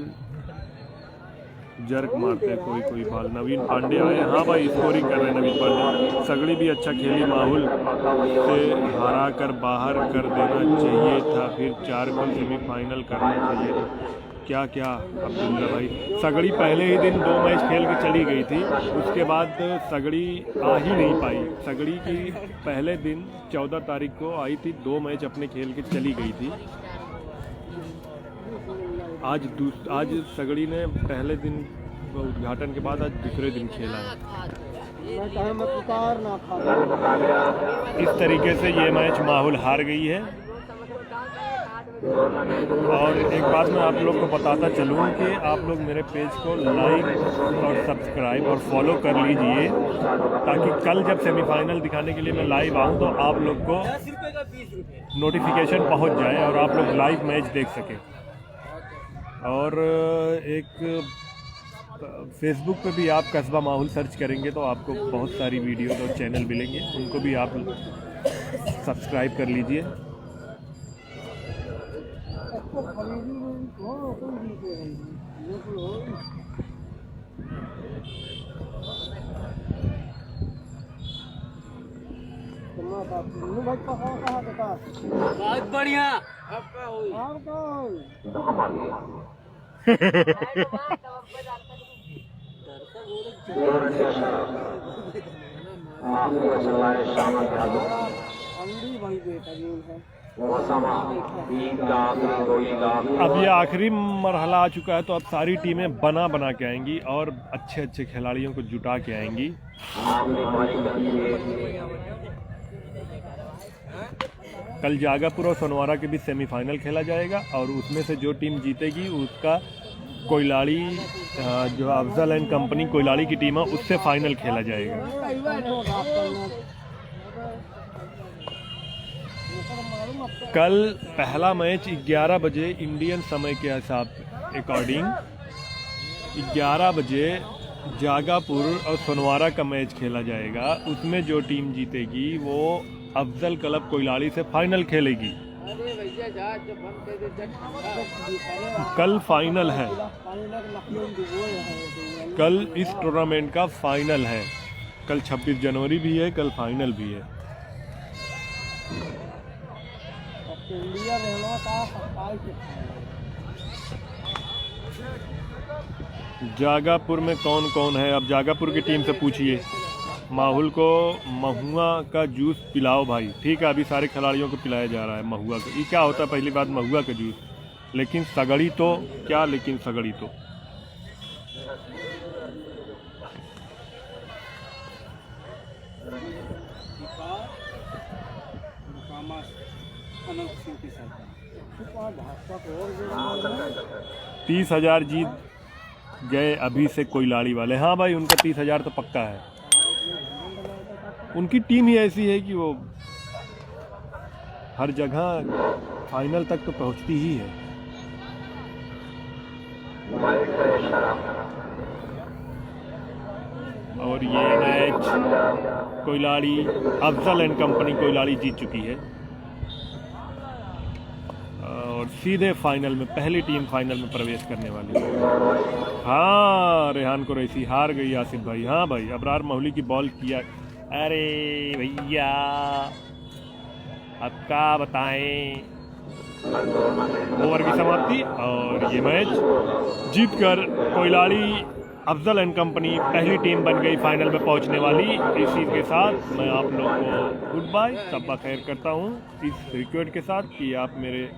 जर्क मारते कोई बाल। नवीन पांडे आए, हाँ भाई स्कोरिंग कर रहे हैं नवीन पांडे। सगड़ी भी अच्छा खेली, माहौल से हरा कर बाहर कर देना चाहिए था, फिर 4 को सेमीफाइनल करना चाहिए था। क्या अब्दुल्ला भाई, सगड़ी पहले ही दिन 2 मैच खेल के चली गई थी, उसके बाद सगड़ी आ ही नहीं पाई। सगड़ी की पहले दिन 14 तारीख को आई थी, 2 मैच अपने खेल के चली गई थी। आज सगड़ी ने पहले दिन उद्घाटन के बाद आज दूसरे दिन खेला है। इस तरीके से ये मैच माहौल हार गई है। और एक बात मैं आप लोग को बताता चलूँ कि आप लोग मेरे पेज को लाइक और सब्सक्राइब और फॉलो कर लीजिए, ताकि कल जब सेमीफाइनल दिखाने के लिए मैं लाइव आऊँ तो आप लोग को नोटिफिकेशन पहुँच जाए और आप लोग लाइव मैच देख सकें। और एक फेसबुक पे भी आप कस्बा माहौल सर्च करेंगे तो आपको बहुत सारी वीडियोस और चैनल मिलेंगे, उनको भी आप सब्सक्राइब कर लीजिए। बहुत बढ़िया। अब ये आखिरी मरहला आ चुका है, तो अब सारी टीमें बना के आएंगी और अच्छे खिलाड़ियों को जुटा के आएंगी। कल जागापुर और सोनवारा के बीच सेमीफाइनल खेला जाएगा और उसमें से जो टीम जीतेगी उसका कोयलाड़ी, जो अफजल एंड कंपनी कोयलाड़ी की टीम है, उससे फाइनल खेला जाएगा। कल पहला मैच 11 बजे इंडियन समय के हिसाब अकॉर्डिंग 11 बजे जागापुर और सोनवारा का मैच खेला जाएगा। उसमें जो टीम जीतेगी वो अफजल क्लब कोयलाड़ी से फाइनल खेलेगी। कल फाइनल है, कल इस टूर्नामेंट का फाइनल है। कल 26 जनवरी भी है, कल फाइनल भी है। जागापुर में कौन कौन है? अब जागापुर की टीम से पूछिए। माहुल को महुआ का जूस पिलाओ भाई। ठीक है, अभी सारे खिलाड़ियों को पिलाया जा रहा है महुआ का। ये क्या होता है? पहली बात, महुआ का जूस। लेकिन सगड़ी तो क्या, लेकिन सगड़ी तो अनंत सिंह के साथ 30,000 जीत गए अभी से कोयलाड़ी वाले। हाँ भाई, उनका 30,000 तो पक्का है। उनकी टीम ही ऐसी है कि वो हर जगह फाइनल तक तो पहुंचती ही है। और ये मैच कोयलाड़ी, अफजल एंड कंपनी कोयलाड़ी जीत चुकी है और सीधे फाइनल में, पहली टीम फाइनल में प्रवेश करने वाली है। हाँ, रेहान कुरैशी हार गई आसिफ भाई। हाँ भाई, अबरार महली की बॉल किया। अरे भैया, अब क्या बताएं। ओवर की समाप्ति और ये मैच जीतकर कोयलाड़ी अफजल एंड कंपनी पहली टीम बन गई फाइनल में पहुंचने वाली। इसी के साथ मैं आप लोगों को गुड बाय, सब खैर करता हूं इस रिक्वेस्ट के साथ कि आप मेरे